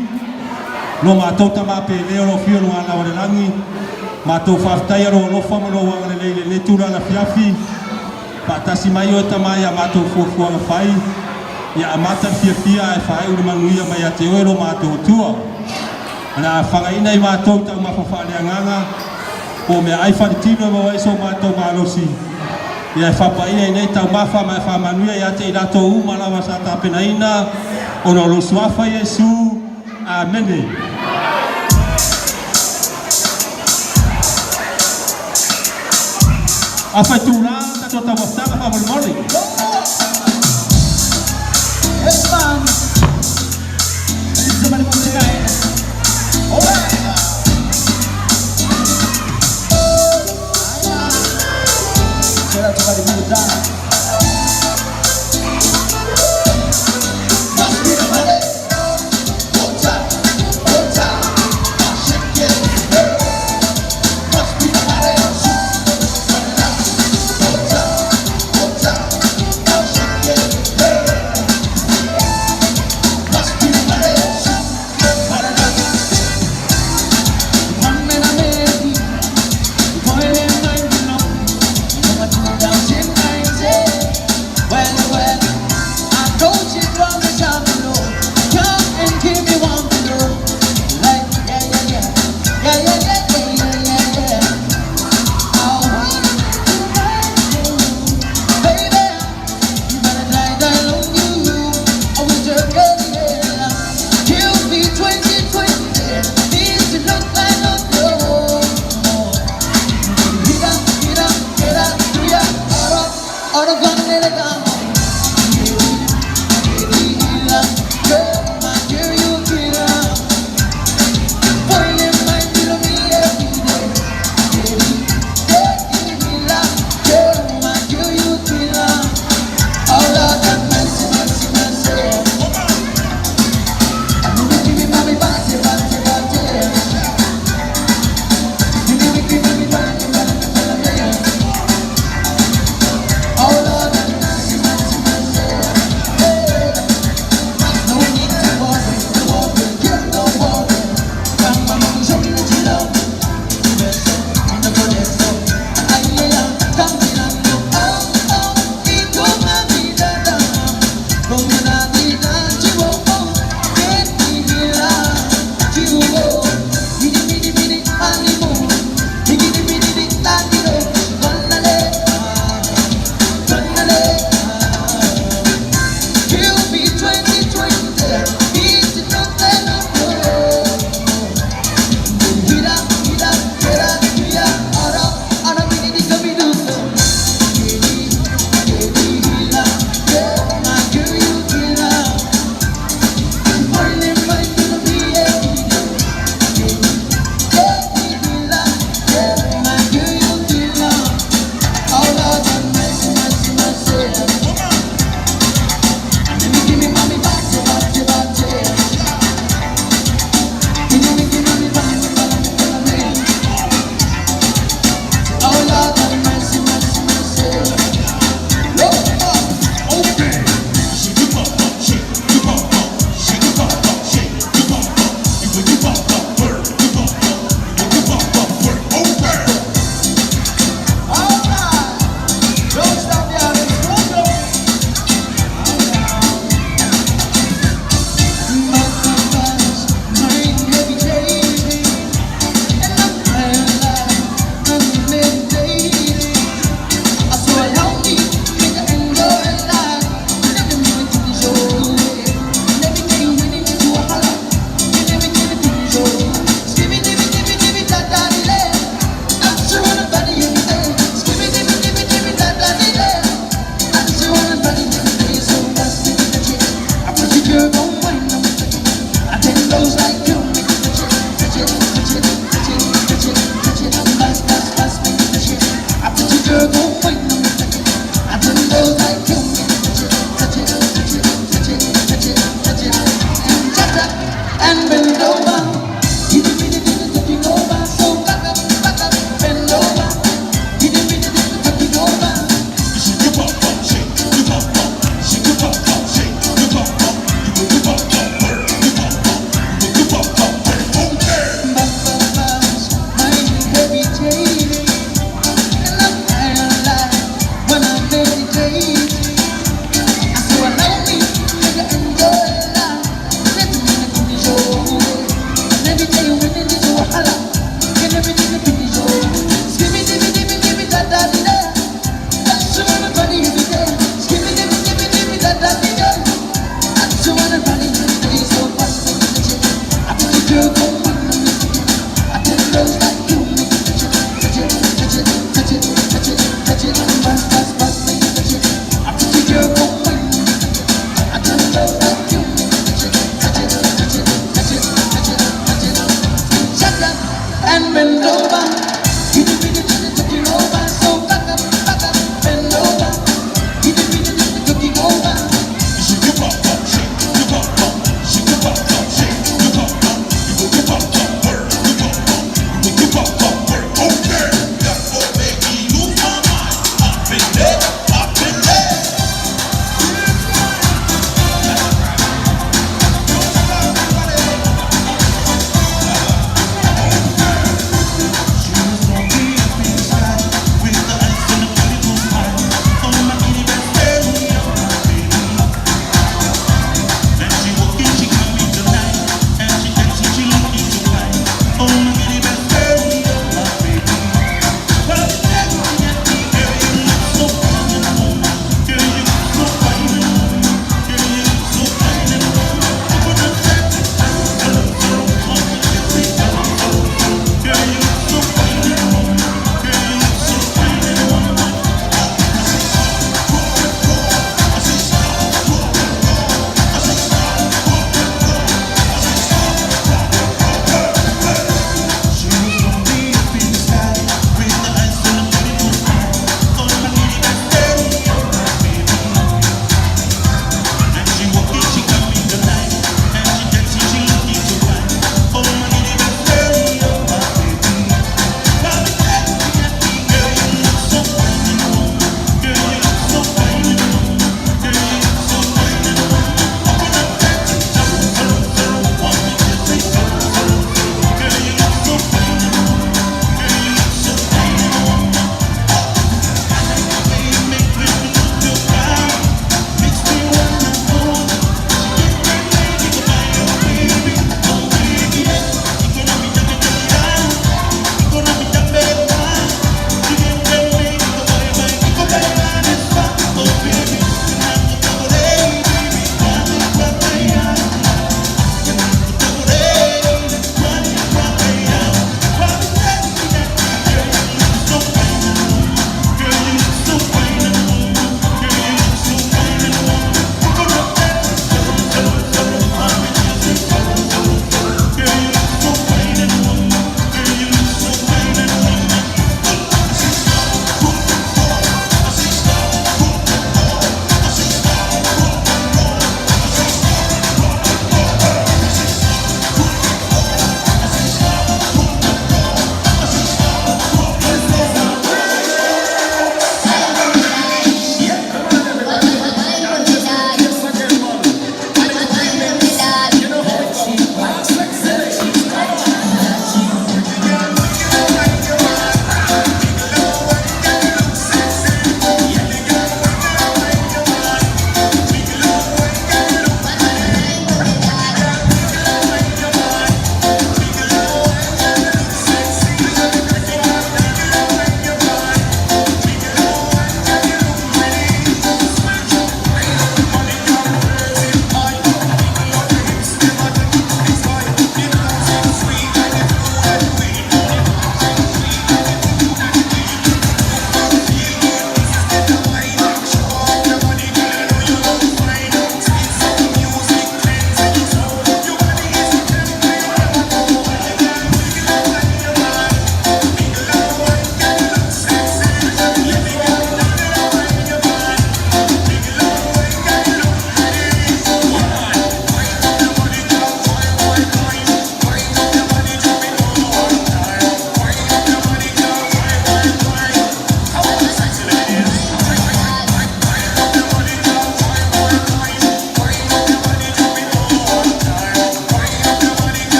Speaker 1: Lo matou tamape leo lo fio lo ana o langi. Matou faftai ro lo famo lo wanga le tulala fiafi. Patasi mai o tamai matou fofo na fai. Ya amata fia e fai o manguia mai ate o lo matou tua. Ana whakaina I mātou tau mawhawhare anganga o mea ai wharitino mo e so mātou mālosi. Ia e whapaina nei tau mawha mai whamanuia ia te irato umalawa sa tāpenaina o no losuafa Yesu. Amen. A whaitūrā tato tau whaftanga whamorimori.
Speaker 6: Yes, man. Somebody put it right. All right. Shout out to everybody who died. Must be the money. One time. Shake it. Must be the money. One time. Shake it. Must be the money.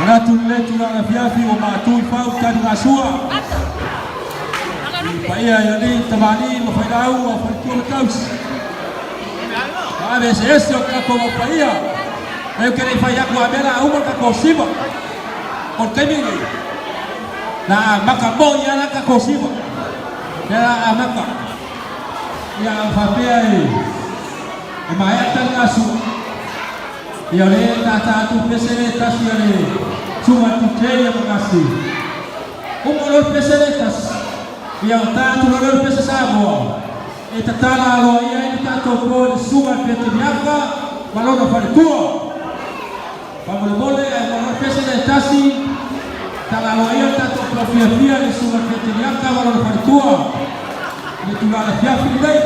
Speaker 1: Ora tu le tu na fiafi o ma tu fa o tani na sua. Pa ia ia ni tamani mo fa dau o fa tu le kaus. Ave se esse o ka ko pa ia. Eu quero fa ia ko a bela uma ka ko siba. Por que me na maka bo ia na ka ko siba. Era a maka. Ia fa pe ai. E mai tani na sua. Ia le ta tu pesere tasi ia le cuma tu keia makasi. Umur pesere tas. Ia ta tu lor pesere sabo. E ta tala lo ia ni ta to ko suma pete miaka malona fare tua. Vamos bole e lor pesere tasi. Tala lo ia ta to profia fia ni suma pete miaka malona fare tua. Ni tu la fia fi dai.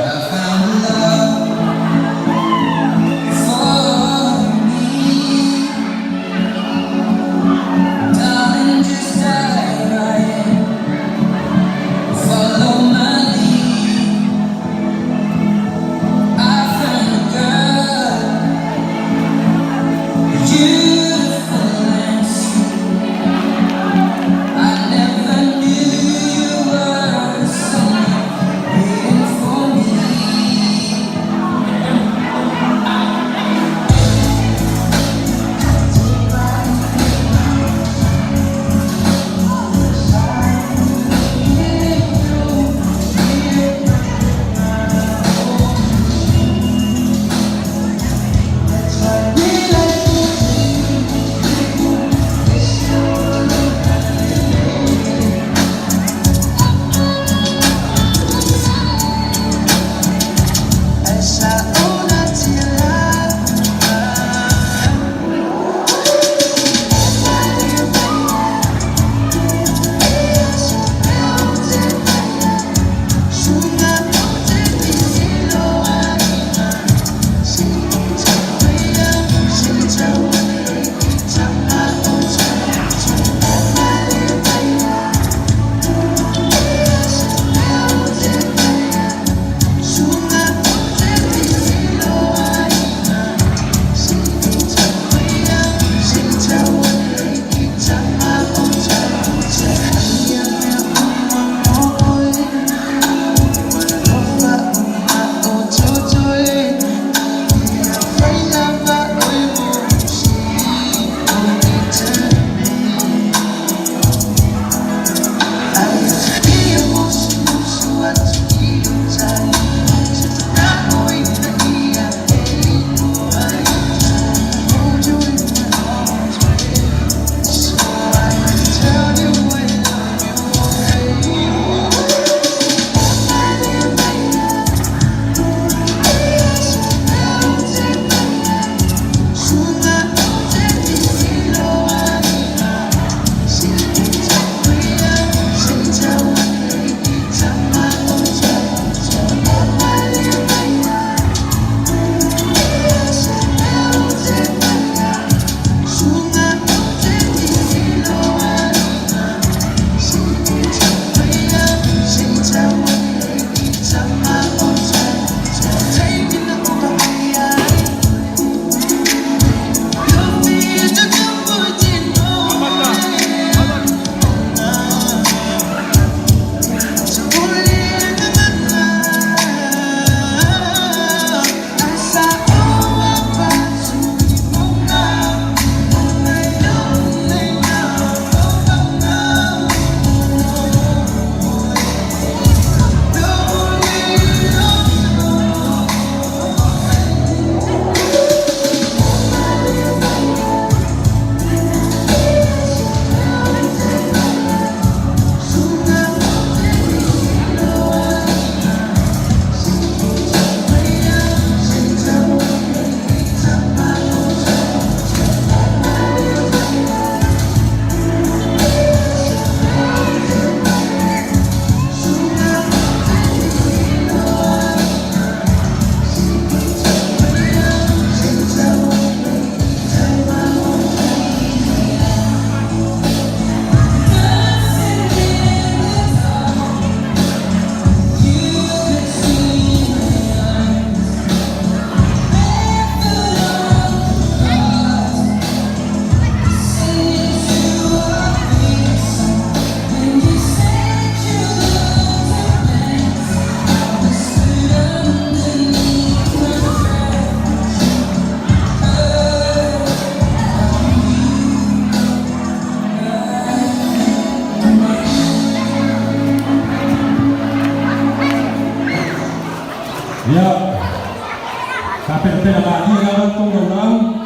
Speaker 1: pena bagi lawan tunggu lawan.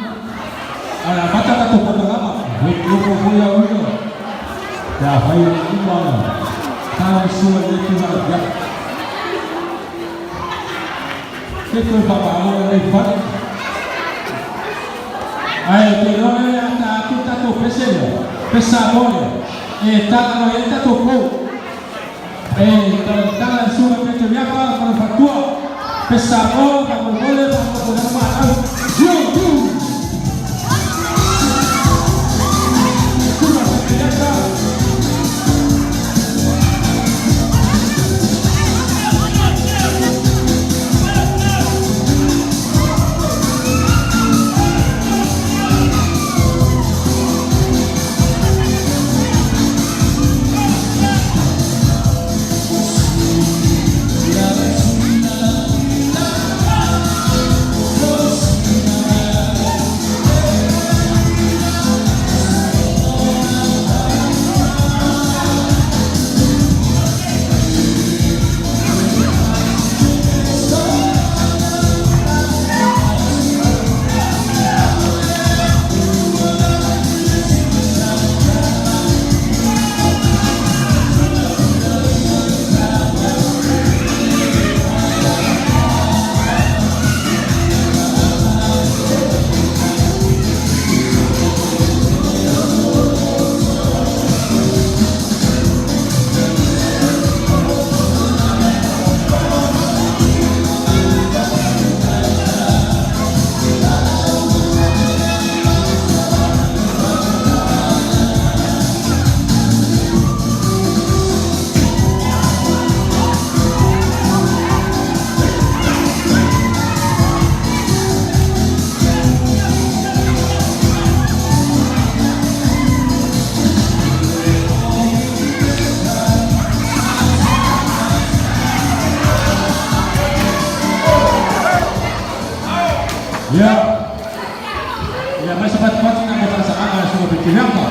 Speaker 1: Ada mata kata pertama. Lupa bola uno. Ya, bayi iman. Tahu semua itu saja. Itu bapa awak lepas. Ayo kita lihat kita tu pesa bola. Tak kalau kita tu ko. Tangan semua kita lihat kalau fatua. Pesa bola, kalau boleh, kalau boleh makan. Ya masih cepat-cepat nak berpasangan semua berkira apa?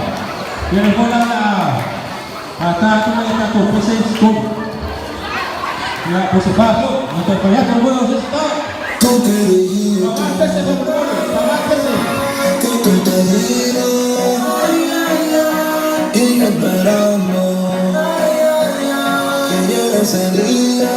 Speaker 1: Yang bola lah, tak cuma kita tu proses tu. Ya proses baru, kita payah tu bola proses tu. Proses berbola, proses.
Speaker 6: Que te miro y esperamos que llegue ese día.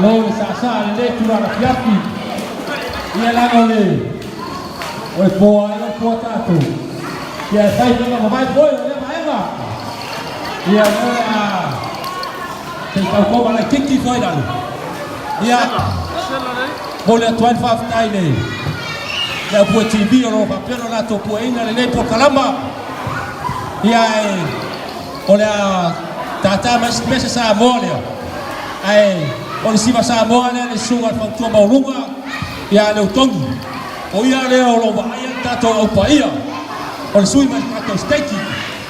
Speaker 1: lo le sa le tura la fiafi. Ia la ole. O po ai o po tato. Ia sai no vai foi, le vai. Ia a te tau ko la kiki foi dalo. Ia Bole atuan whaftai nei. Ia pua TV o roka peno la to pua ina le nei po kalama. Ia o le a tata mese sa moa lea. Ai o le siva sa moa lea le sunga whautua maurunga. Ia le utongi. O ia lea o lo waia tato au pa ia. O le sui mai kato steiki.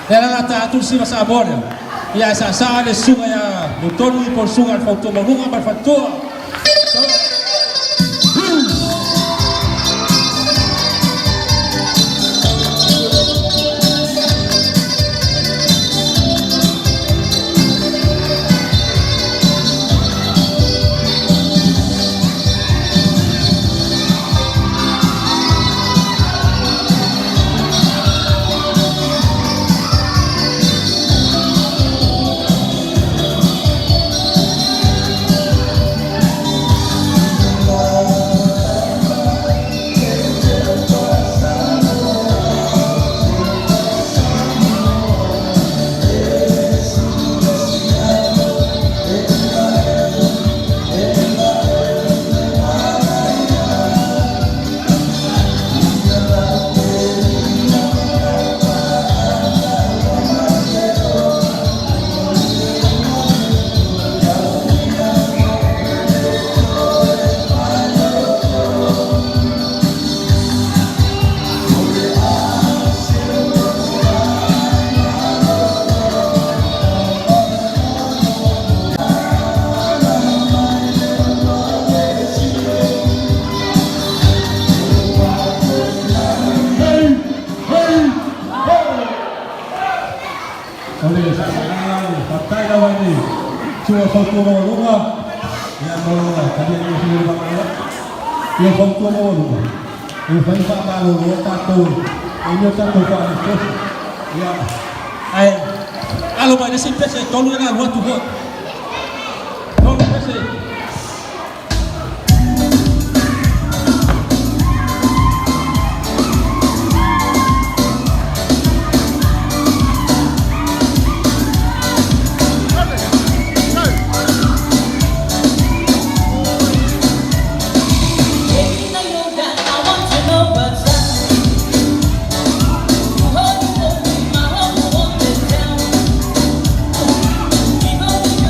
Speaker 1: Lea la tato siva sa moa lea. Ia sa le sunga ia le utongi po sunga whautua maurunga mai whautua. Cuma foto rumah, yang baru tadi yang sudah dibangun, yang foto rumah, yang foto baru, tato, ini tato panas, ya, kalau ada sih pesen, tolong jangan buat tuh, tolong pesen.
Speaker 7: People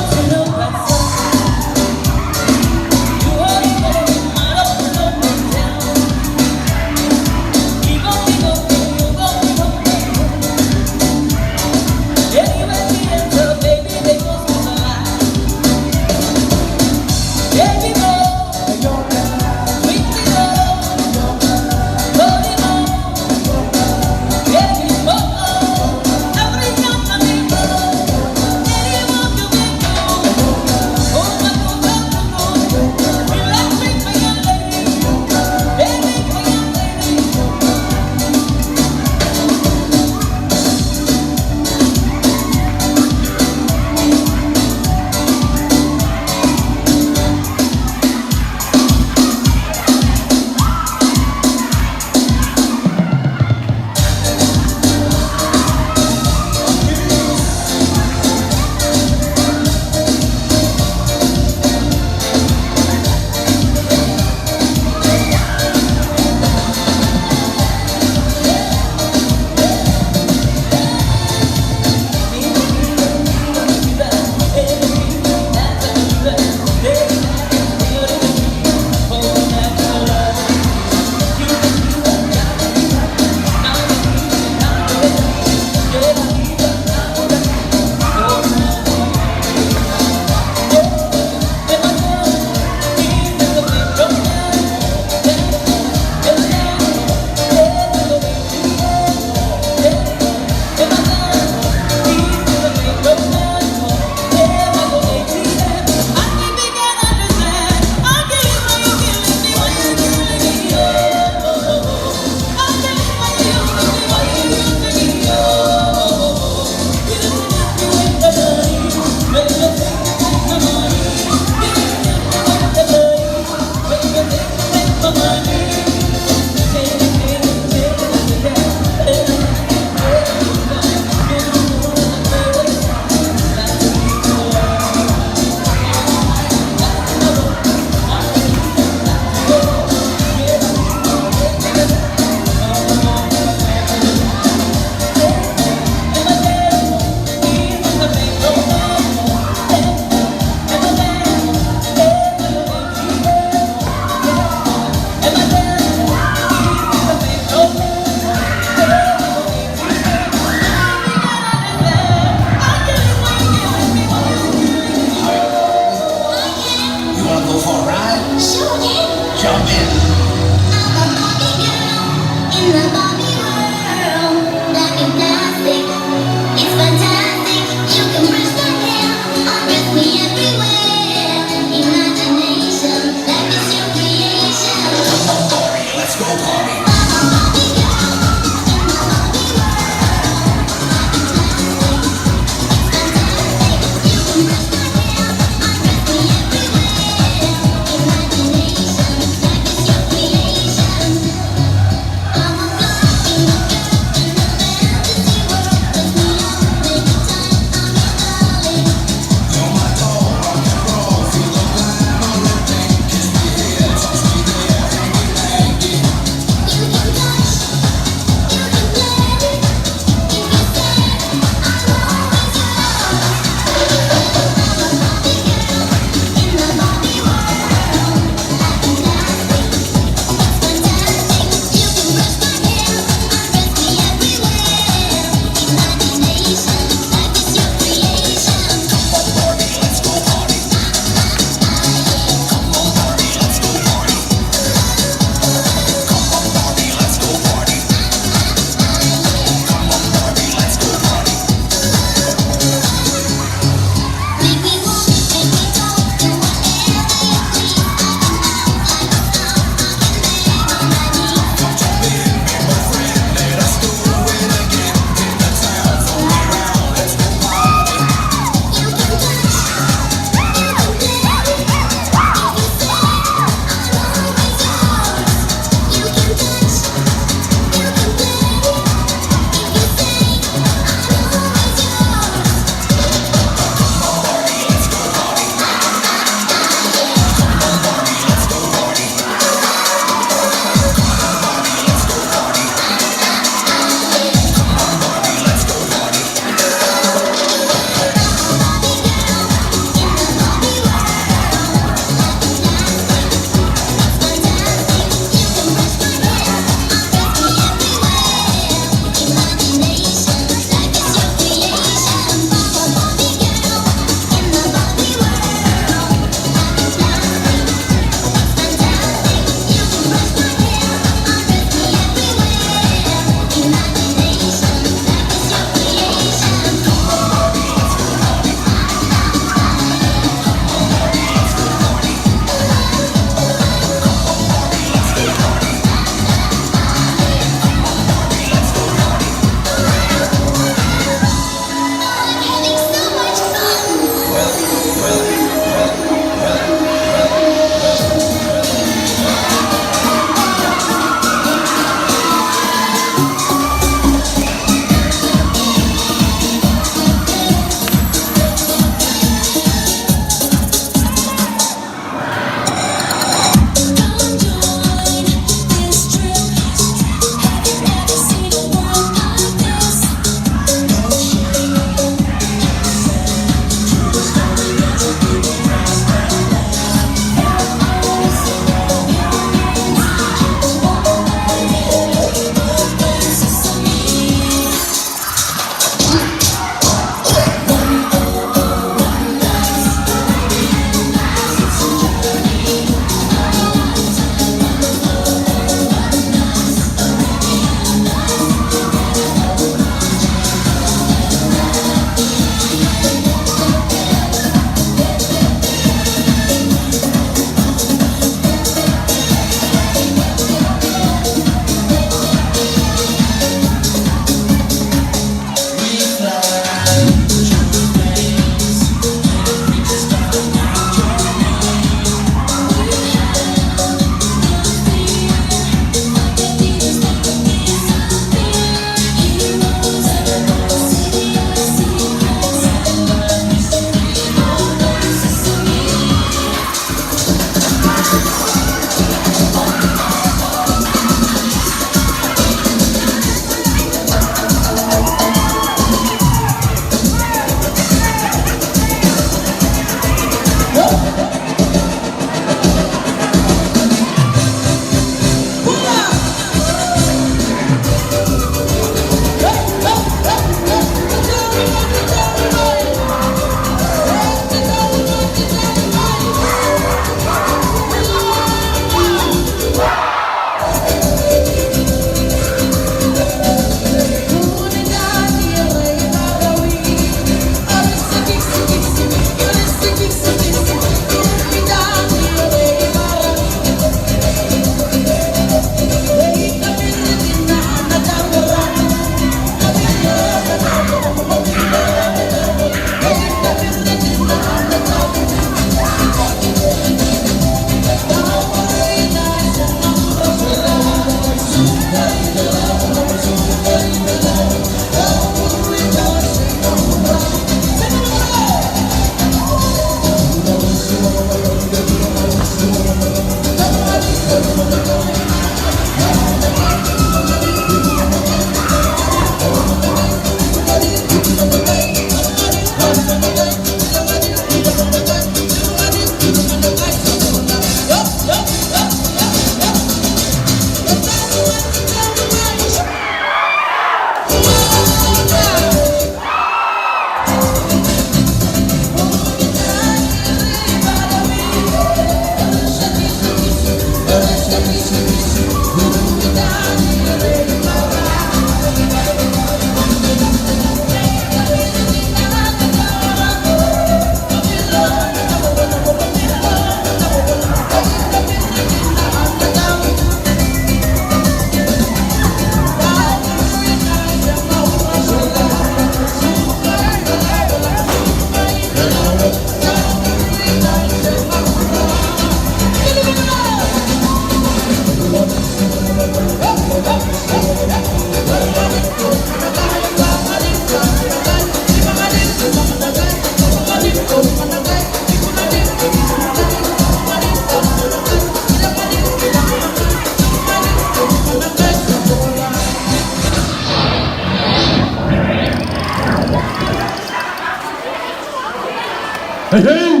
Speaker 1: Hei.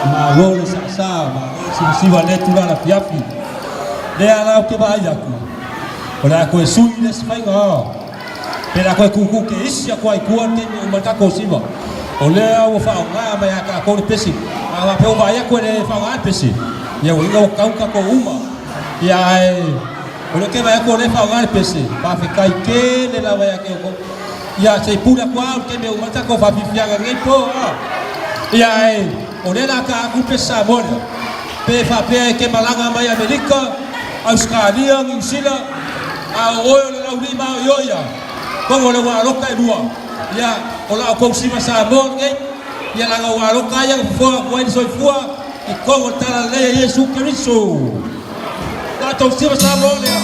Speaker 1: Marole sa si vale tu la fiafi. Le ala ke ba ya ku. Ora ko sui le spai nga. Pera ko ku ke isia ko ai ku ante ni ma ka ko siva. Ole au fa nga ma ya ka ko le pesi. Ama pe o ba ya ko le fa nga pesi. Ya o nga ka ko uma. Ya ole ke ba ya ko le fa nga pesi. Pa fe kai ke le la ba ya ke ko. Ya se pura kwa ke me uma ta ko fa fifia nga ngai po. Ya ole la ka ku pesa bona. Pe fa pe ke malanga mai Amerika, Australia, New Zealand, a oyo le lauri ma yoya. Kongo le wa loka lua. Ya ola ko sima sa bon ngai. Ya la wa loka ya fo wa ni so fua e kongo tala le Yesu Kristo. La to sima sa bon ya.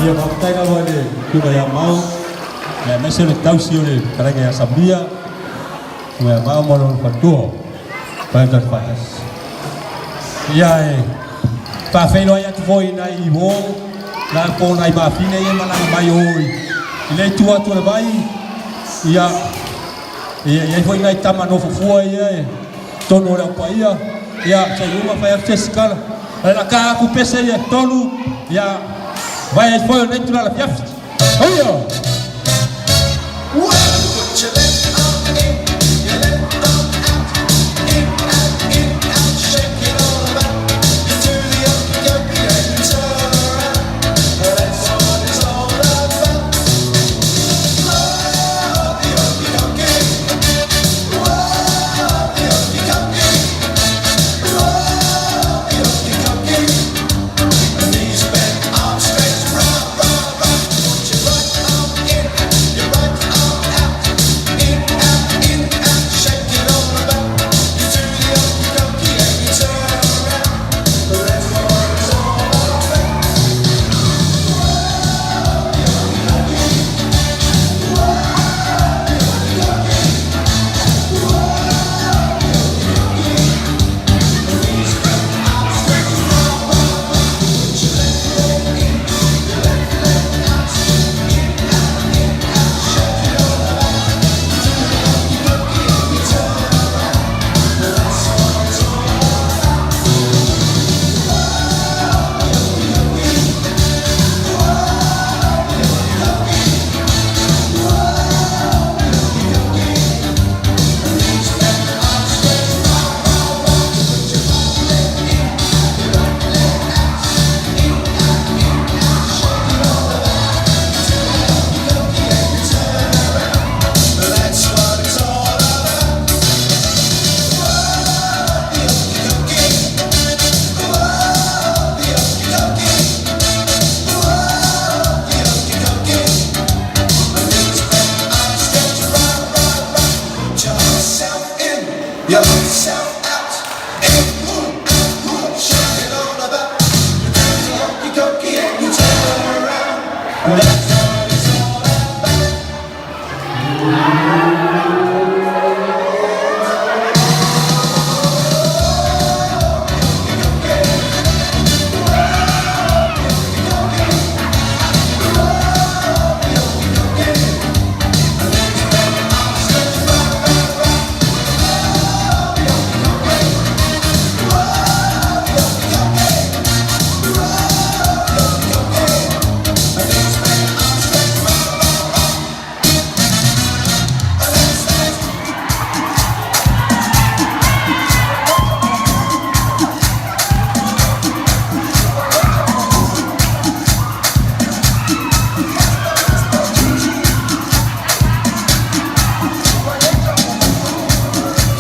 Speaker 1: Ia matai na wale kuma ya mau ya mese le tausi ole karanga ya sabia kuma ya mau mono fatua pantas patas ia pa feno ya tu foi na iwo na po na ba fine ye mana mai oi ile tua tu vai ia foi na tama no fufua ia tono la pa ia sai uma fa ya skala la ka ku pese ia tonu ia vai foi nem tu la fiafi oyo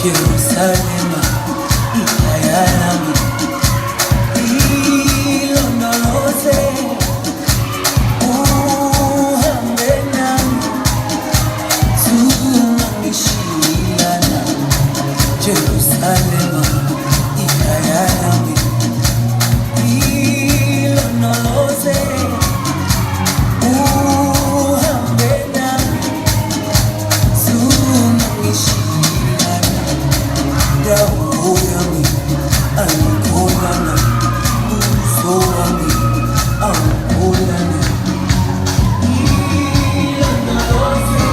Speaker 6: Jerusalem, Ikayalami, Ilondoloze, uhambe nami, tunamishilana. Jerusalem, Ikayalami, Ilondoloze, uhambe nami, tunamishilana. Dawo yami, alikolana, uso wami, aukolana. Ilondoloze,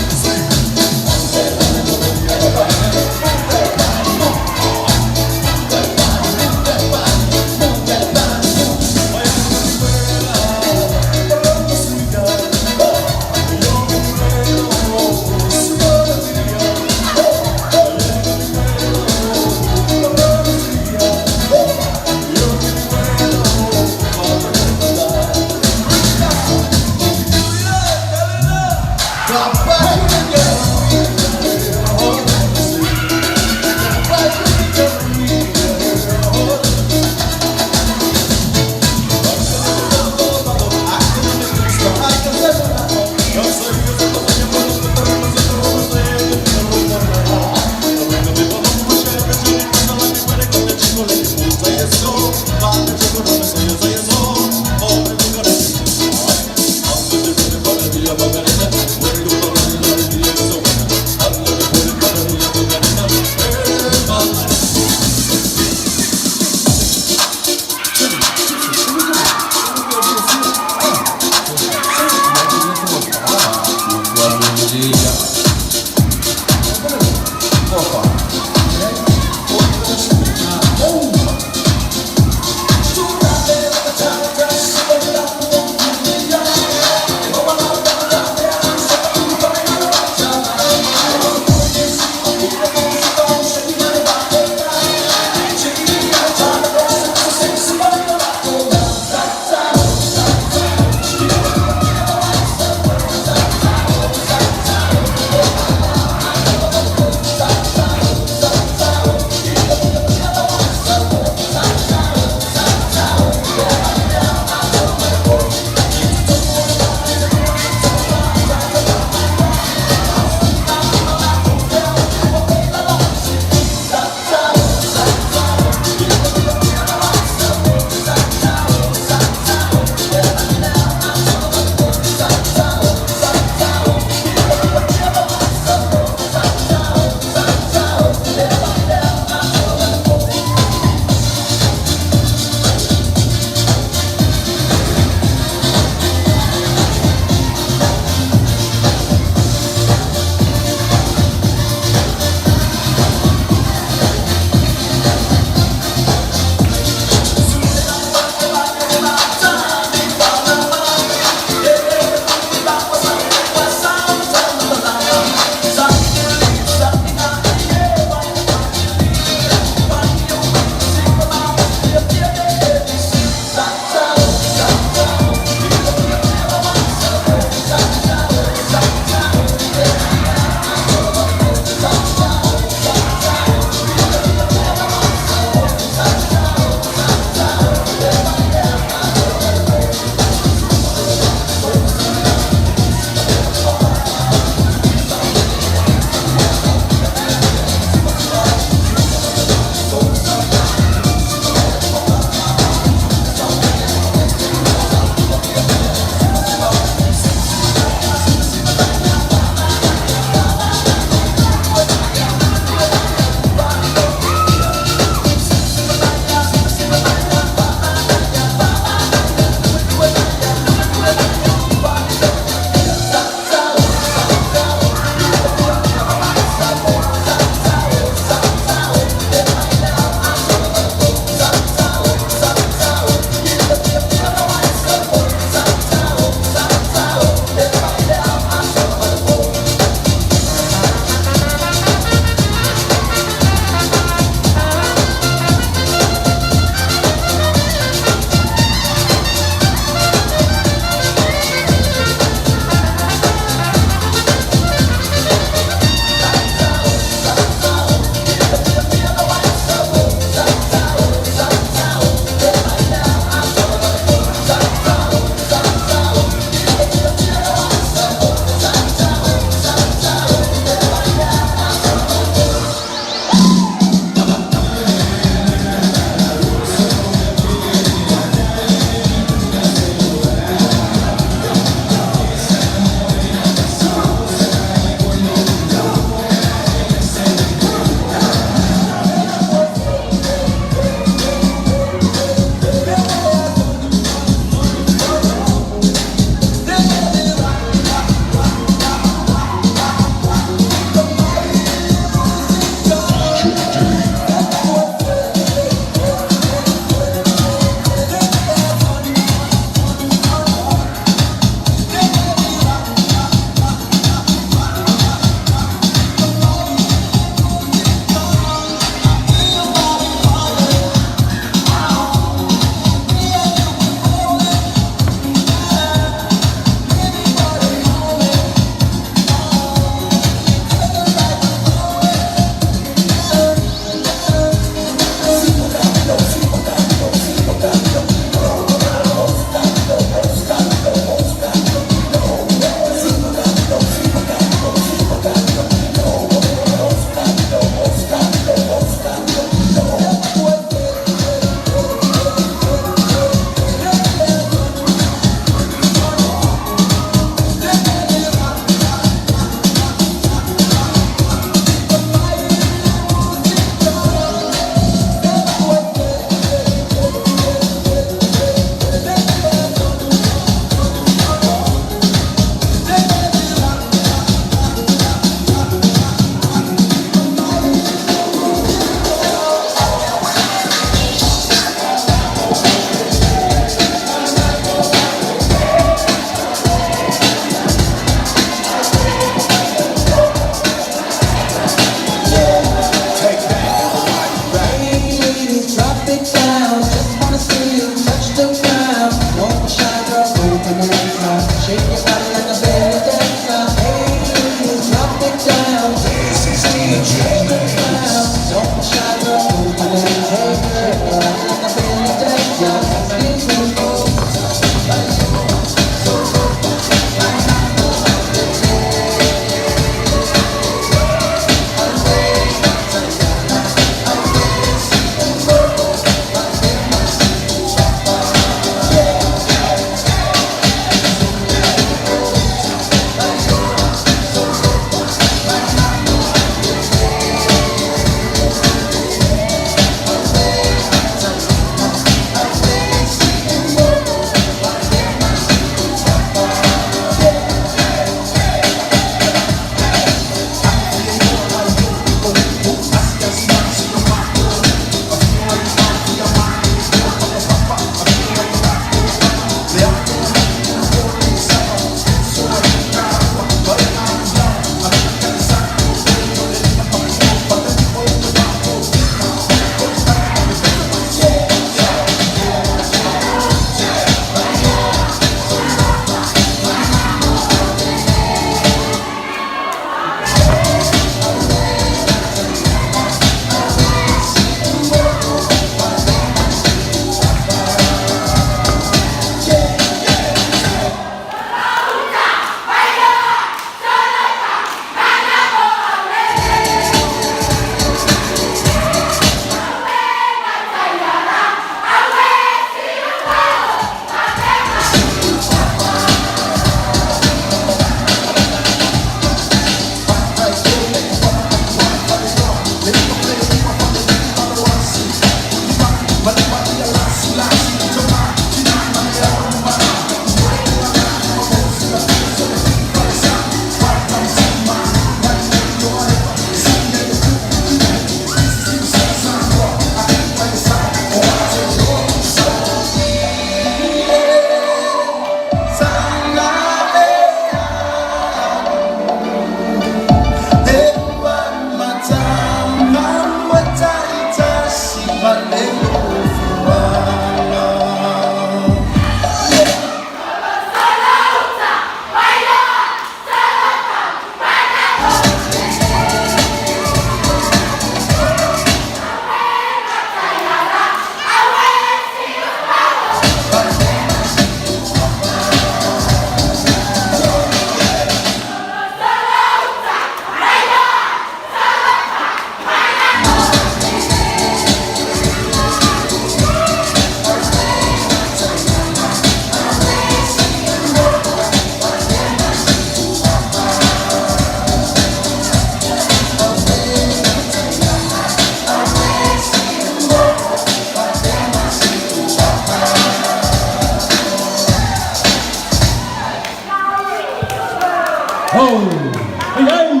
Speaker 1: Ai.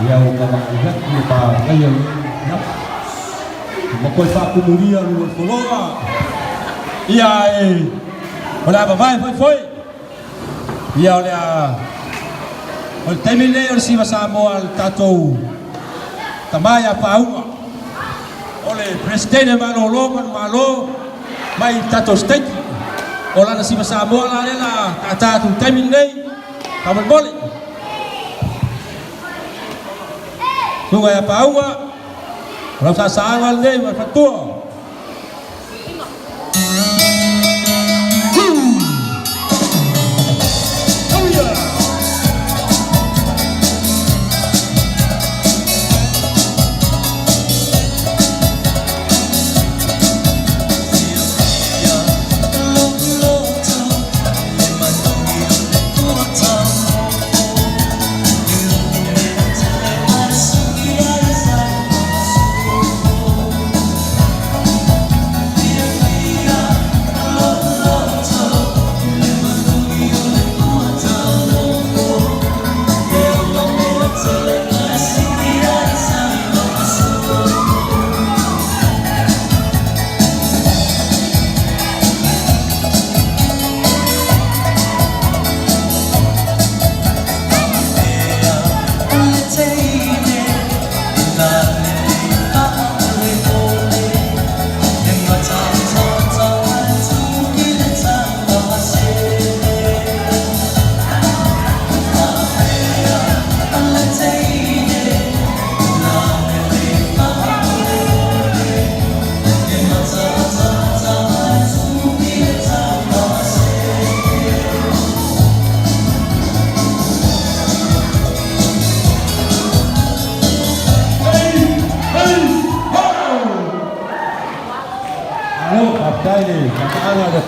Speaker 1: Ia o ka makia ki pa ngai ya. Mo ko fa ku muria lu koloa. Ia e. Ola ba vai foi. Ia olha. O temile o si va mo al tatou. Tamaya paua. Ole presidente malo mai tatou state. Ola na si va mo la la tatu temile. Kamu boleh. Sungai apa awa? Rasa sangat le berfatua.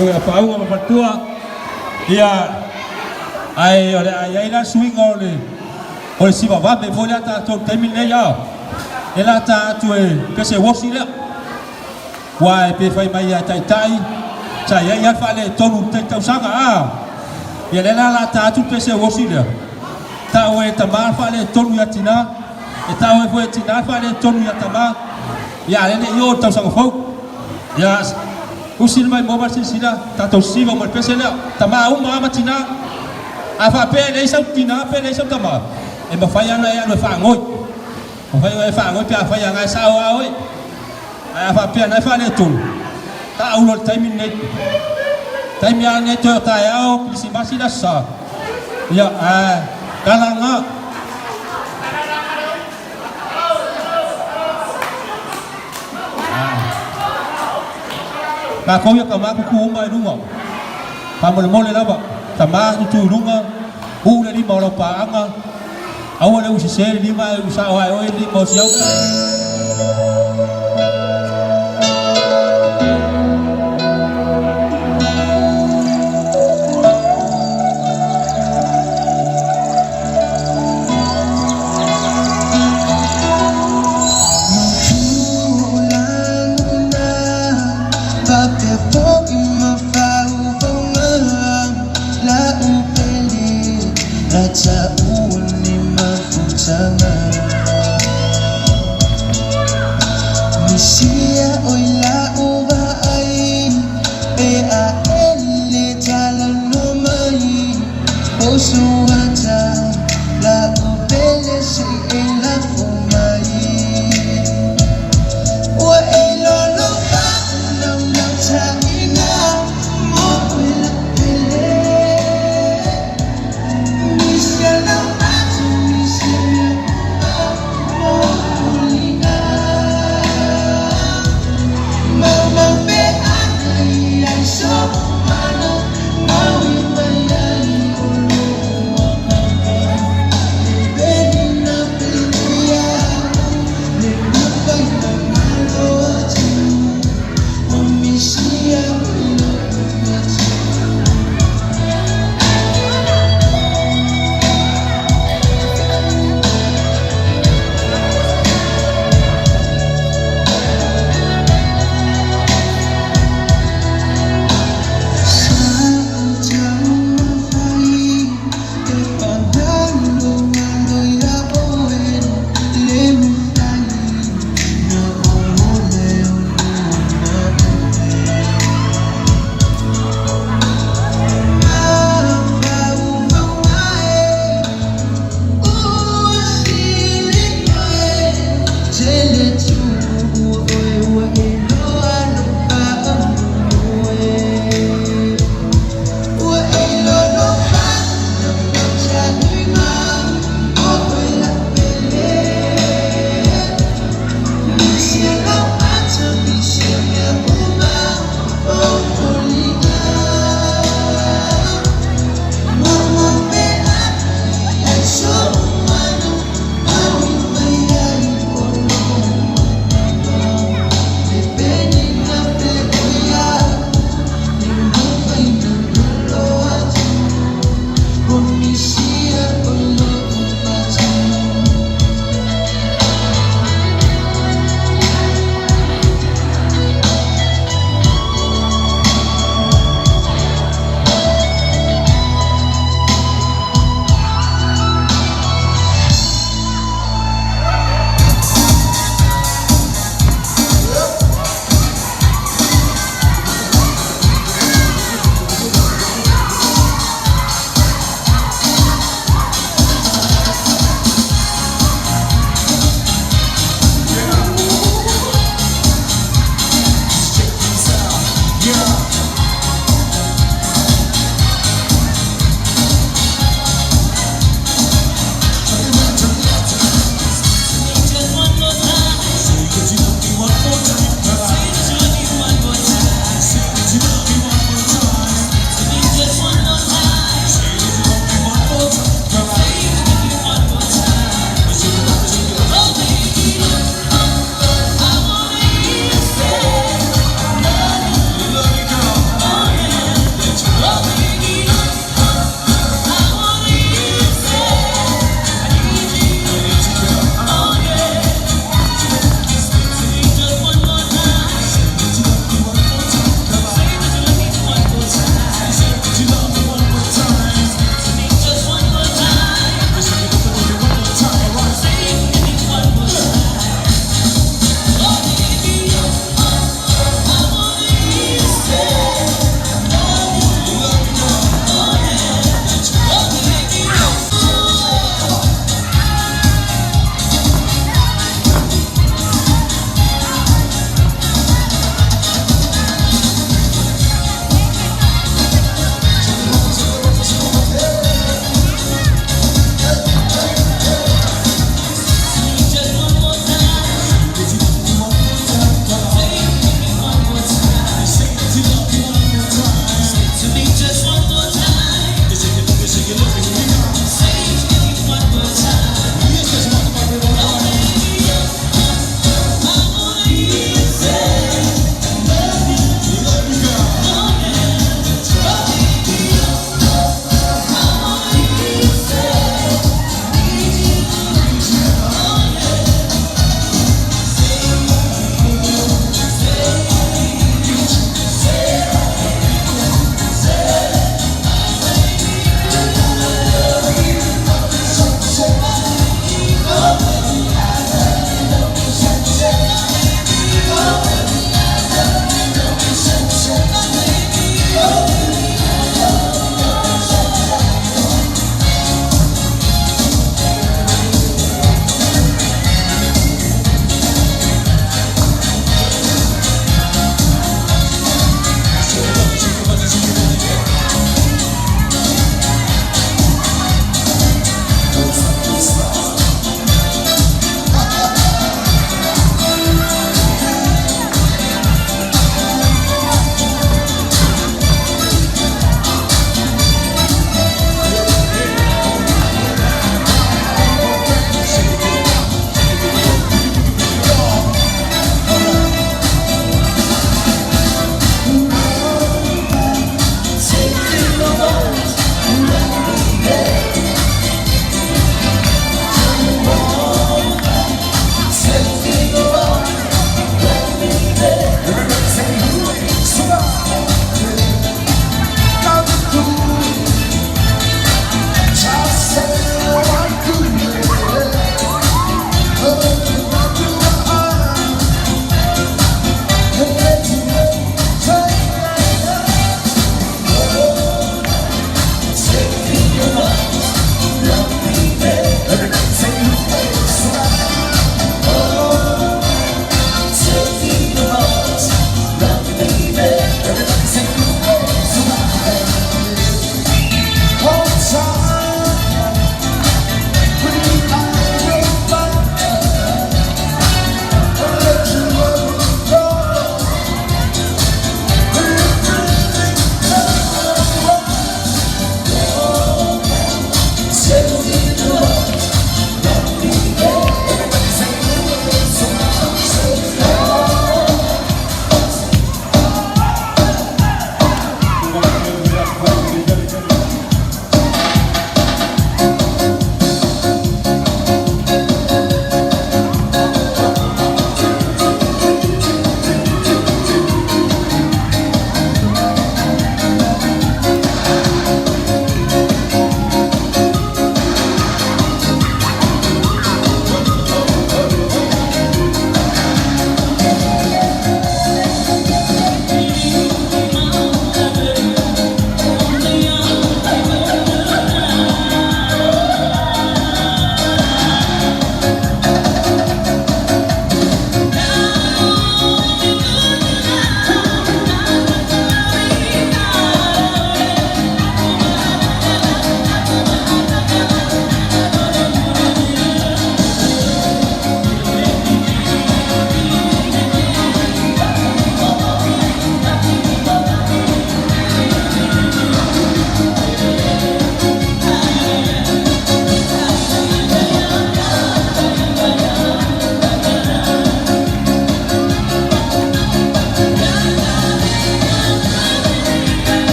Speaker 1: Yo apa au apa tua ia ai ole ai la swing ole si baba be vola ta to termine ya ela ta tu que se wosi la wa pe fai mai ya tai tai sa ya fa le tonu te tau sanga ia le la ta tu pe se wosi la ta we ta ma fa le tonu ya tina e ta we foi tina fa le tonu ya ta ma ya le yo tau sanga fo ya usil mai mo mar sila tato siva mo pesela tama uma matina afa pe le sa tina pe le sa tama e ba fa yana ya no fa ngoi o fa ngoi pe afa ya ngai sa wa oi afa pe na fa le tul ta ulo time ya ne to ta ya o si masila sa ya kalanga kau ya kama kuku mai runga kamu mole lava tama tu runga ule di mau pa anga awale usi seri di mai usaha oi di mau siau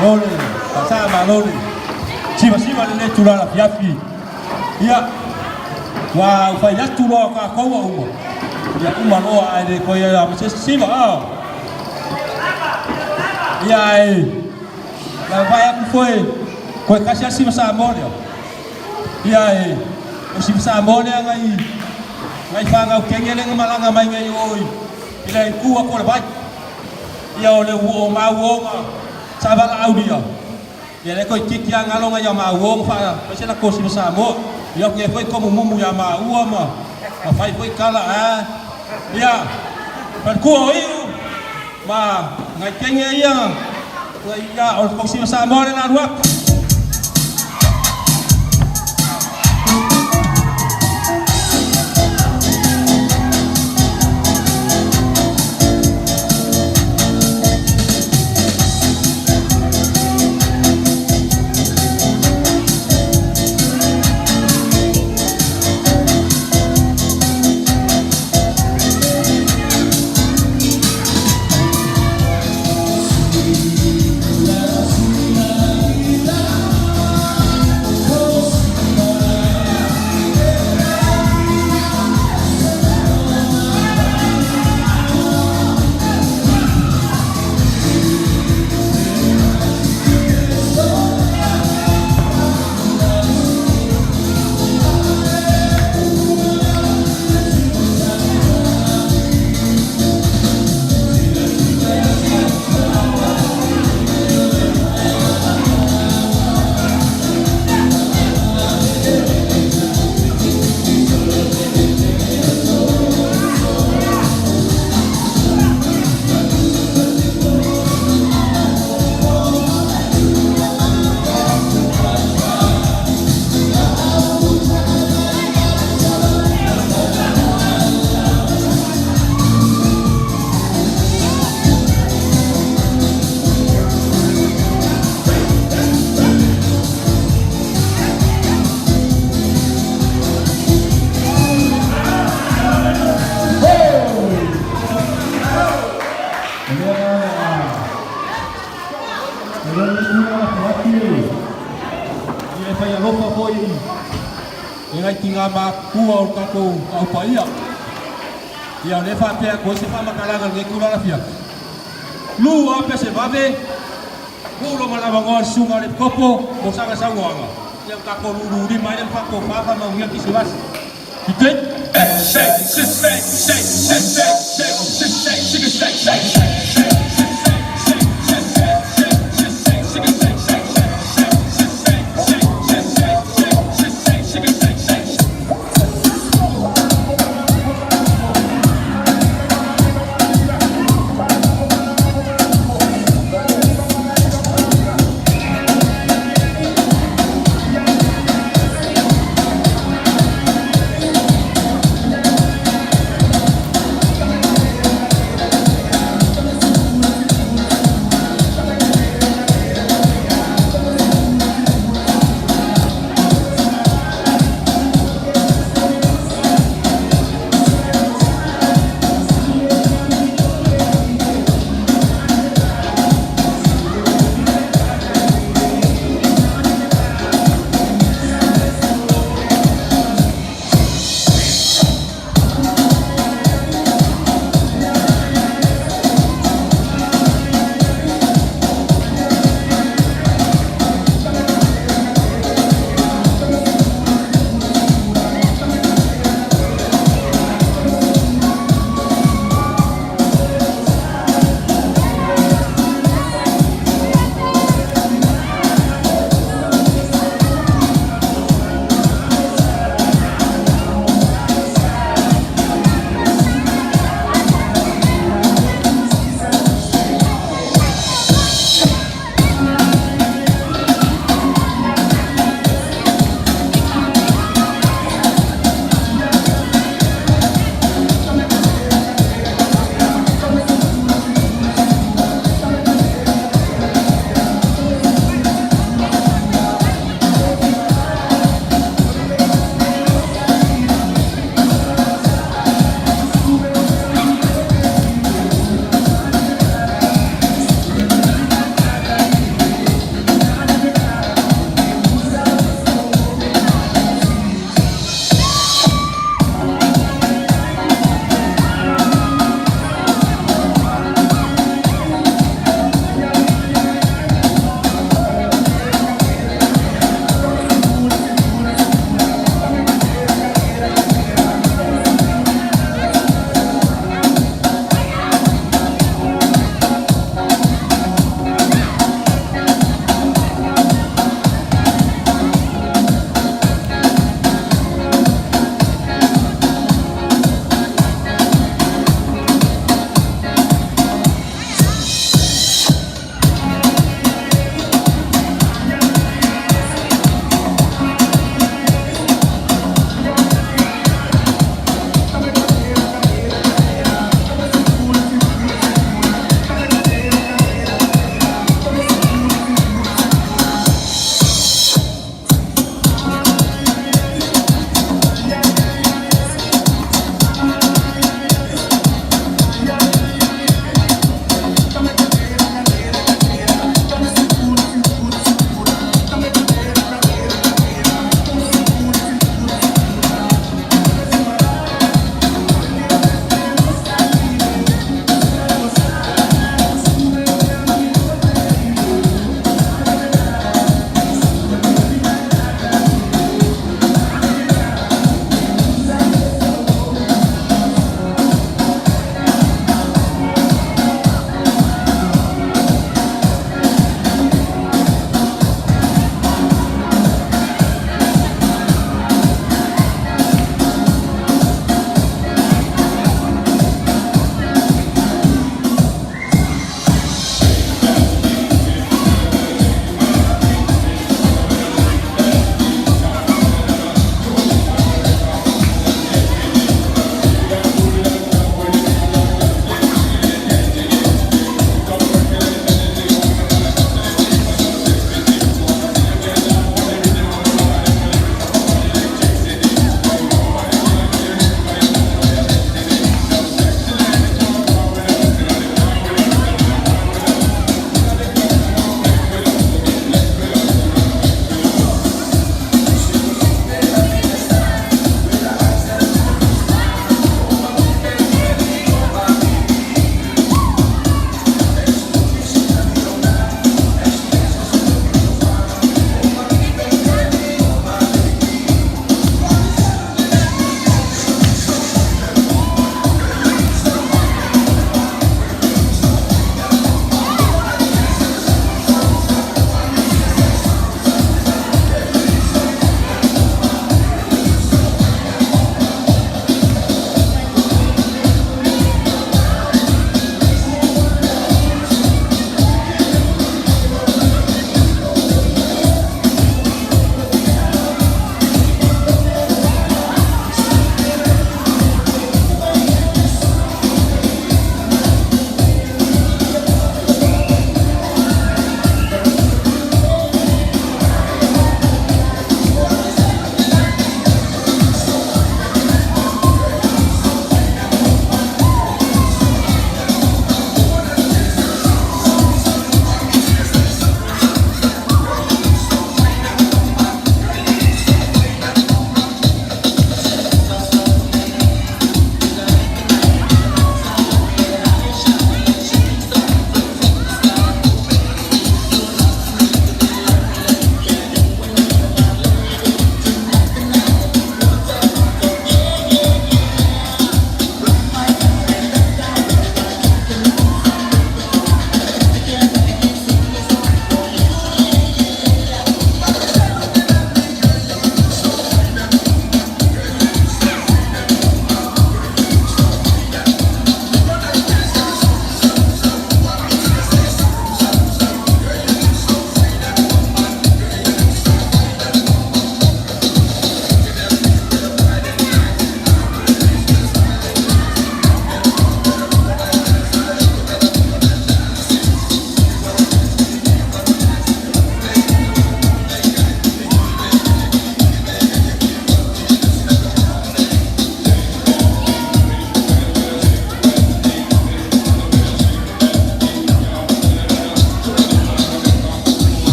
Speaker 1: Malole, pasal malole. Siapa le tula la fiafi. Ia. Wa fa ya tulo ka ko wa umo. Ia umalo ai de ko ya ma siba ah. Ia ai. La vai a foi. Ko kasi siba sa amore. Ia ai. O siba sa amore ngai fanga o kengele malanga mai ngai oi. Ila ku ko le vai. Ia o le o ma o sabala audio. Ia le ko kiki anga longa ya ma o fa. Pese la ko siba sa mo. Ia ke foi como mumu ya ma ua ma. Ma fai foi kala ia. Per ku iu ma ngai kenge ia. Ia o ko siba sa mo na ruak. Ngai tinga ma kua o kako au paia. Ia le fa pe ko se fa makalanga nge kula la fia. Lu a pe se vave. Kulo mala bango sunga le kopo mo sanga sangwanga. Ia kako lu di mai fa ko fa ma ngia ki siwas. Kitet shake shake shake shake shake shake shake shake shake.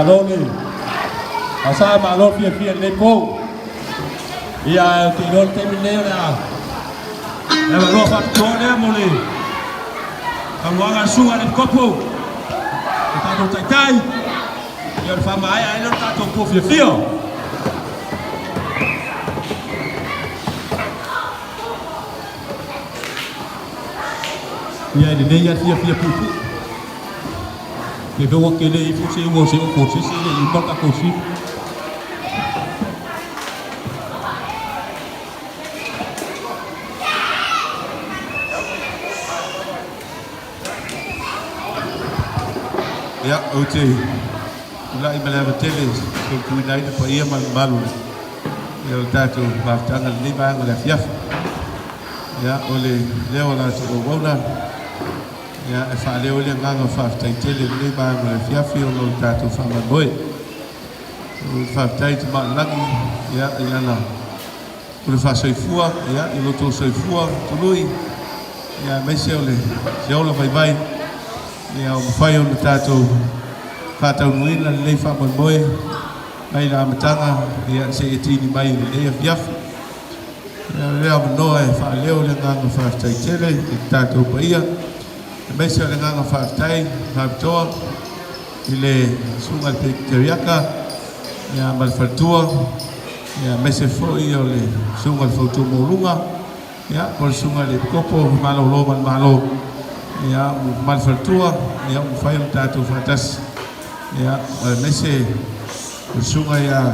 Speaker 1: maloni. Asa malo fia lepo. Ia tirol termineo la. Ela lo fattore mole. Kamuanga sunga le kopo. Tato tai. Ia fa mai ai lo tato ko fia. Ia de ia fia pupu. Que do que le ifu se wo se ko se le importa ko si.
Speaker 7: Ja, oké. Mulai melihat teles, kalau naik apa ia malu. Ya, tahu bahkan lima oleh fiaf. Ya, oleh lewat sebuah ya, fale oleh ngang faf tai teles lima oleh fiaf oleh tahu fama boy. Faf tai cuma lagi, ya, ialah. Oleh faf soifua, ya, oleh tu soifua, tului. Ya, mesej oleh, jauh bye-bye. Ya, fai on tato kata nuin lan le fa boy mai la matanga ya se etini mai le fiaf ya le no e fa leo le nganga fa tai tele tato paia mai se le nganga fa tai fa to ile sunga te teriaka ya mal fatua ya mai se fo io le sunga foto molunga ya por sunga le kopo malo lo malo ya malfaltua ya fai tato fatas ya mese sunga ya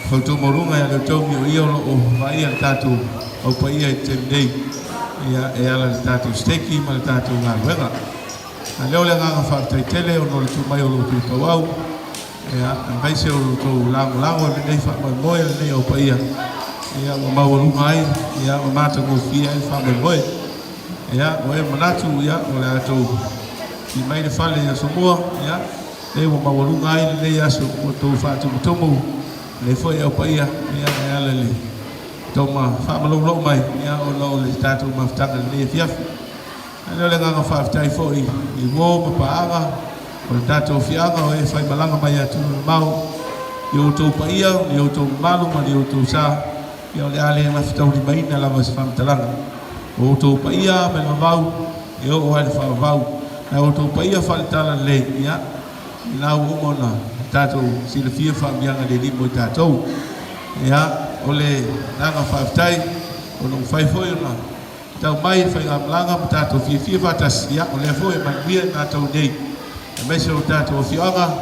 Speaker 7: foto morunga ya to mi io lo vai al tato o pai e tendei ya ela tato steki mal tato ngalwega aleo le nga fa tai tele o no tu mai o lo tu pawau ya vai se o to lango le nei fa mo le o pai ya mo mau mai ya mo mata go fia fa mo ya, oe manatu ya, ole atou i mai le fale ya somoa ya, le wa mawalunga ai le ya so to fatu tomo le foi au paia ya le toma fa malo mai ya o lo le tatu maftanga le fiaf ale le nga fa tai foi i mo paanga o tatu fianga o e fai malanga mai atu mau yo to paia yo to malu ma yo to sa yo le ale maftau di mai na la mas fam talanga o to paia me vau yo o al fa vau na o to paia falta le ya na o mona tato silfia fa bianga de limo tato ya ole na fa tai o no fai foi na tau mai fai amlanga tato fia fatas ya ole foi man bia na tau dei me se o tato fianga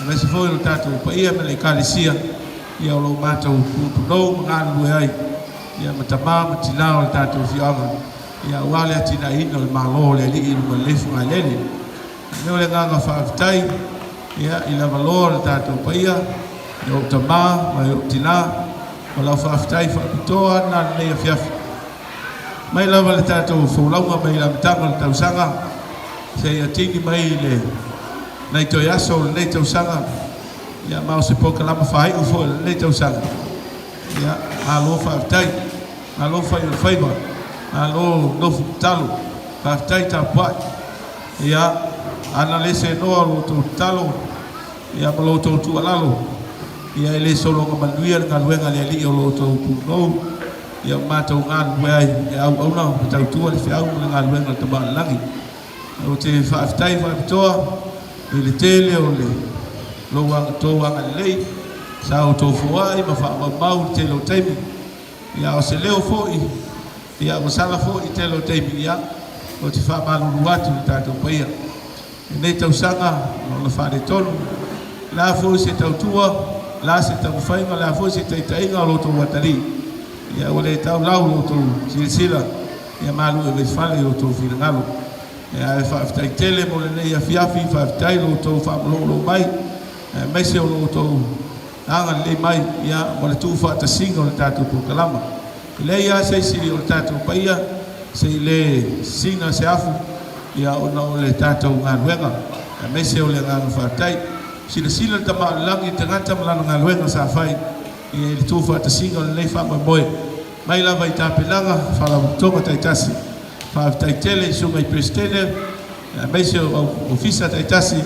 Speaker 7: me se foi o tato paia me le kalisia ya o mato pu no ngan ai ya matama matina o tato fianga ya wale tina ino le malo le li ino le lefu alele no le nganga faaftai ya ila valor tato paia yo tama ma yo tina wala faaftai fa toa na le fiaf mai la vale tato fulanga mai la mtanga tausanga se ya tini mai le nai to yaso le tausanga ya ma se poka la fai u fo le tausanga ya alo faaftai alo faiba alo no talo ka taita pa ya analese no alo to talo ya malo to tu alalo ya ele solo ko manuia ngalwenga le ali alo to no ya mato ngal we ya au na tau tu le fiau ngalwenga to ba lagi o te fa tai fa to ele tele o le lo wa to wa le sa o to fuai ma fa mau te lo taimi ya o se leo foi ya o sala foi te lo taimi ya o te fa malu watu tato paia nei tau sanga no fa de tonu la foi se tau tua la se tau fai ma la foi se tai tai ngalo to watari ya o le tau lau lo to silsila ya malu e fale lo to filngalo ya fa tai tele mo le ya fiafi fa tai lo to fa lo mai mai se lo to anga le mai ya mo le tu fa ta singo le tatu po kalama le ya se si o tatu paia se le sina se afu ya o no le tatu ngalwenga mai se o le ngal fa tai sila tama langi tangata malanga ngalwenga sa fai ya le tu fa ta singo le fa mo boy mai la vai ta pelanga fa la tonga tai tasi fa tai tele so mai prestele mai se o ofisa tai tasi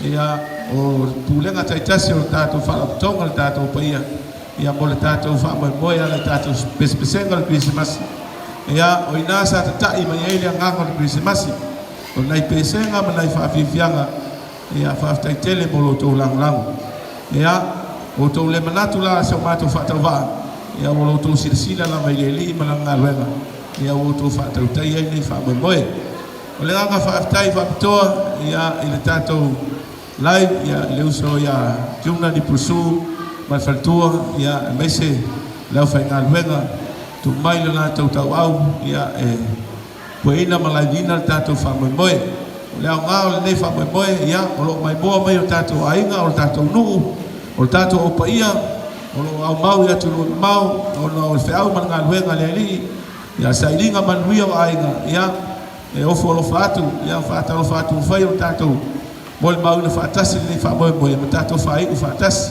Speaker 7: ya o pulenga taitasi o tātou whalatonga le tātou paia ia mo le tātou whamoemoe le tātou pespesenga le Krismasi ia o ina sa tatai mai ai le nganga le Krismasi o nai pesenga ma nai whaafifianga ia whaaftaitele mo lo tō langulangu ia o tō le manatu la sa o mātou whaatauwaa ia o lo tō silasila la mai le li ma la ngā ruenga ia o tō whaatautai ai nei whamoemoe o le nganga whaaftai whaapitoa ia i le tātou lai ia le uso ia tuna ni pusu ma faltua ia mese lau fai ngā ruenga tu mai le nā tau tau au ia pueina ma lai dina le tātou whamoemoe le au ngā o le nei whamoemoe ia o lo mai boa mai o tātou ainga o le tātou nuu o le tātou opa ia o lo au mau ia tu lo mau o lo whiau ma ngā ruenga le li ia sairinga manuia o ainga ia ofo lo fatu ia whaatalo fatu whai o tātou mo le mauna whaatasi le whamoemoe ma tātou whaiku whaatasi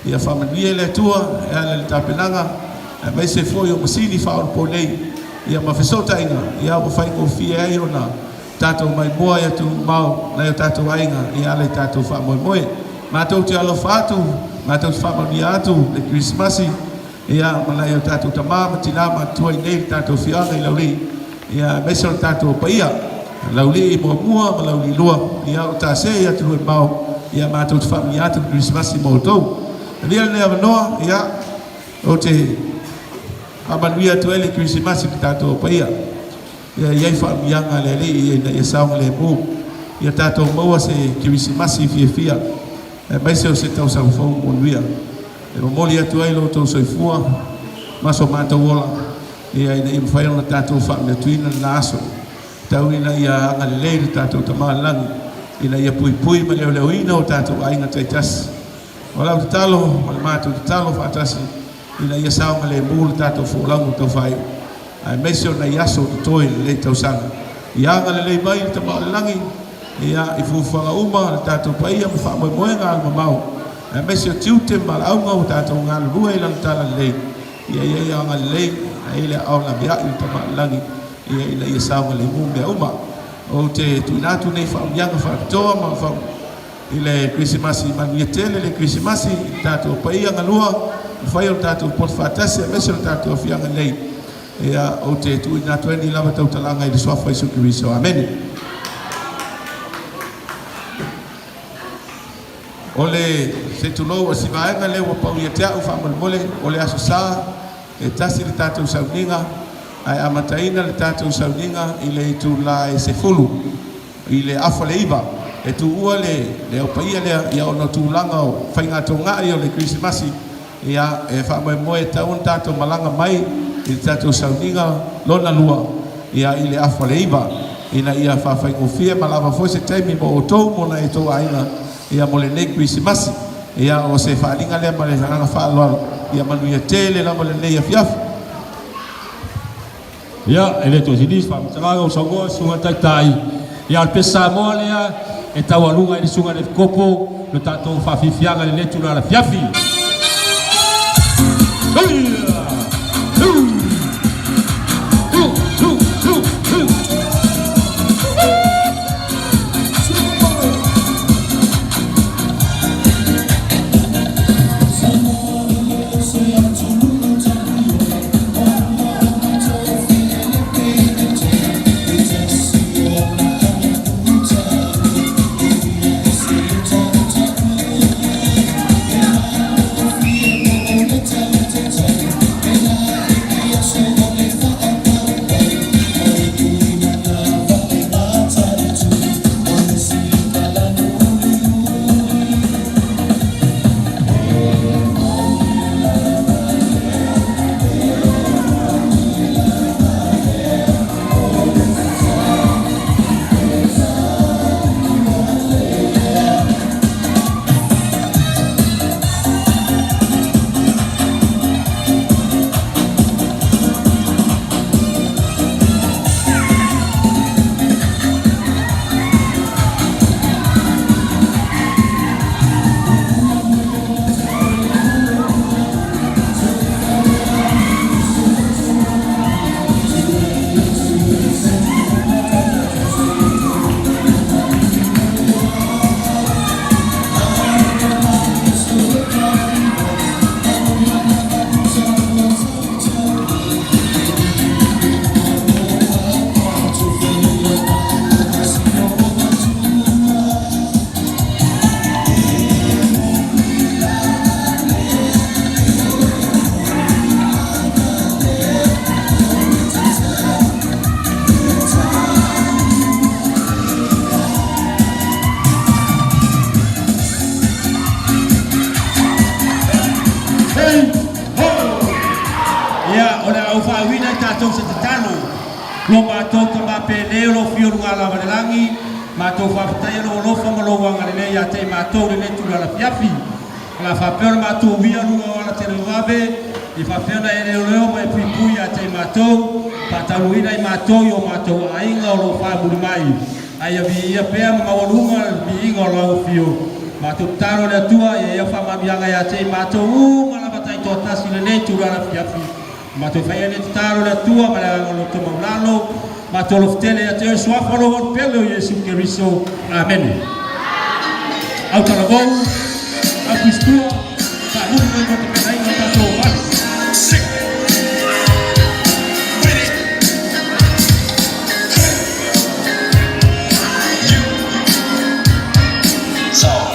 Speaker 7: ia whamanuia le tua ia le tāpenanga mai se foi o masini whaorupo nei ia mawhesota inga ia o whaiko fia ai o na tātou mai moa ia tu mau nei o tātou ainga ia le tātou whamoemoe mātou te alo whatu mātou te whamanuia atu le Krismasi ia malai o tātou tamā matinama tuai nei tātou whianga i lauri ia mese o tātou paia lauli i mua ma lauli lua ia o tāse ia tu lue mau ia mātou te whamia atu Krismasi mo tau lia le avanoa ia o te amanuia tu ele Krismasi ki tātou paia ia iai whamianga le li ia saunga le mu ia tātou maua se Krismasi fia mese o se tau saufau monuia e momoli atu ai lo tau soifua maso mātou ola ia ina i mwhai ona tātou whamia tuina na aso tau ina ia anga lelei le tātou tamalangi ina ia pui pui ma leo leo ina o tātou ainga taitasi o lau te talo ma le mātou te talo whaatasi ina ia saunga le mūle tātou wholangu tau whai ai mese ona i aso te toi le tau sanga ia anga lelei mai le tamalangi ia i fuwhanga uma le tātou paia ma whamoemoenga alma mau ai mese o tiute ma la aunga o tātou ngā lua i lang tala lei ia anga lelei ai le au la bia i tamalangi ia ia saunga le mūme uma o te tuinatu nei whaungianga whaatoa ma whau i le Krismasi manuia tele le Krismasi tātou paia ngalua whai o tātou pot whaatasi a mese o tātou whianga nei ia o te tuinatu eni lava tau talanga i le swafa Isu Kiriso. Amen. O le se tulou o sivaenga le wa pau ia te au whamalmole o le aso saa e tasi le tātou sauninga ai amataina le tātou sauninga i le itu la e se fulu i le afa le iwa e tu ua le au paia le ia ono tūlanga o whainga tō ngai o le Krismasi ia e whamoemoe taun tātou malanga mai i le tātou sauninga lona lua ia i le afa le iwa ina ia whawhaingofia malawa fo se taimi mo o tau mona e tō aina ia mo le nei Krismasi ia o se whaalinga lea ma le hanganga whaaloalo ia manuia tele la mo le nei a fiafu
Speaker 1: ia ele to sidis fa tlaga o songo sunga tai ia al pesa molia e tawalunga i sunga le kopo no tato fa fifianga le letu la fiafi lo mātou ka mapele lo fio runga la varelangi mātou whaapatai lo lofa ma lo wanga le ia te mātou le tula la fiafi la whapea mātou via runga wala te rewabe i whapea na ere leo mai pui ia te mātou pataluina i mātou i o mātou ainga o lo whaamuri mai ai a vi ia pea ma mawalunga vi inga o lau fio mātou taro le atua e ia whamamianga ia te mātou ma la batai tō tasi le tula la fiafi mātou whaia ne taro le atua ma le angolo te maulalo mātou loftele a te suafalo o pelo Jesu Keriso. Amen. Au talavou, au Kristua, ka nunga mo te penai no tātou wale.
Speaker 6: So.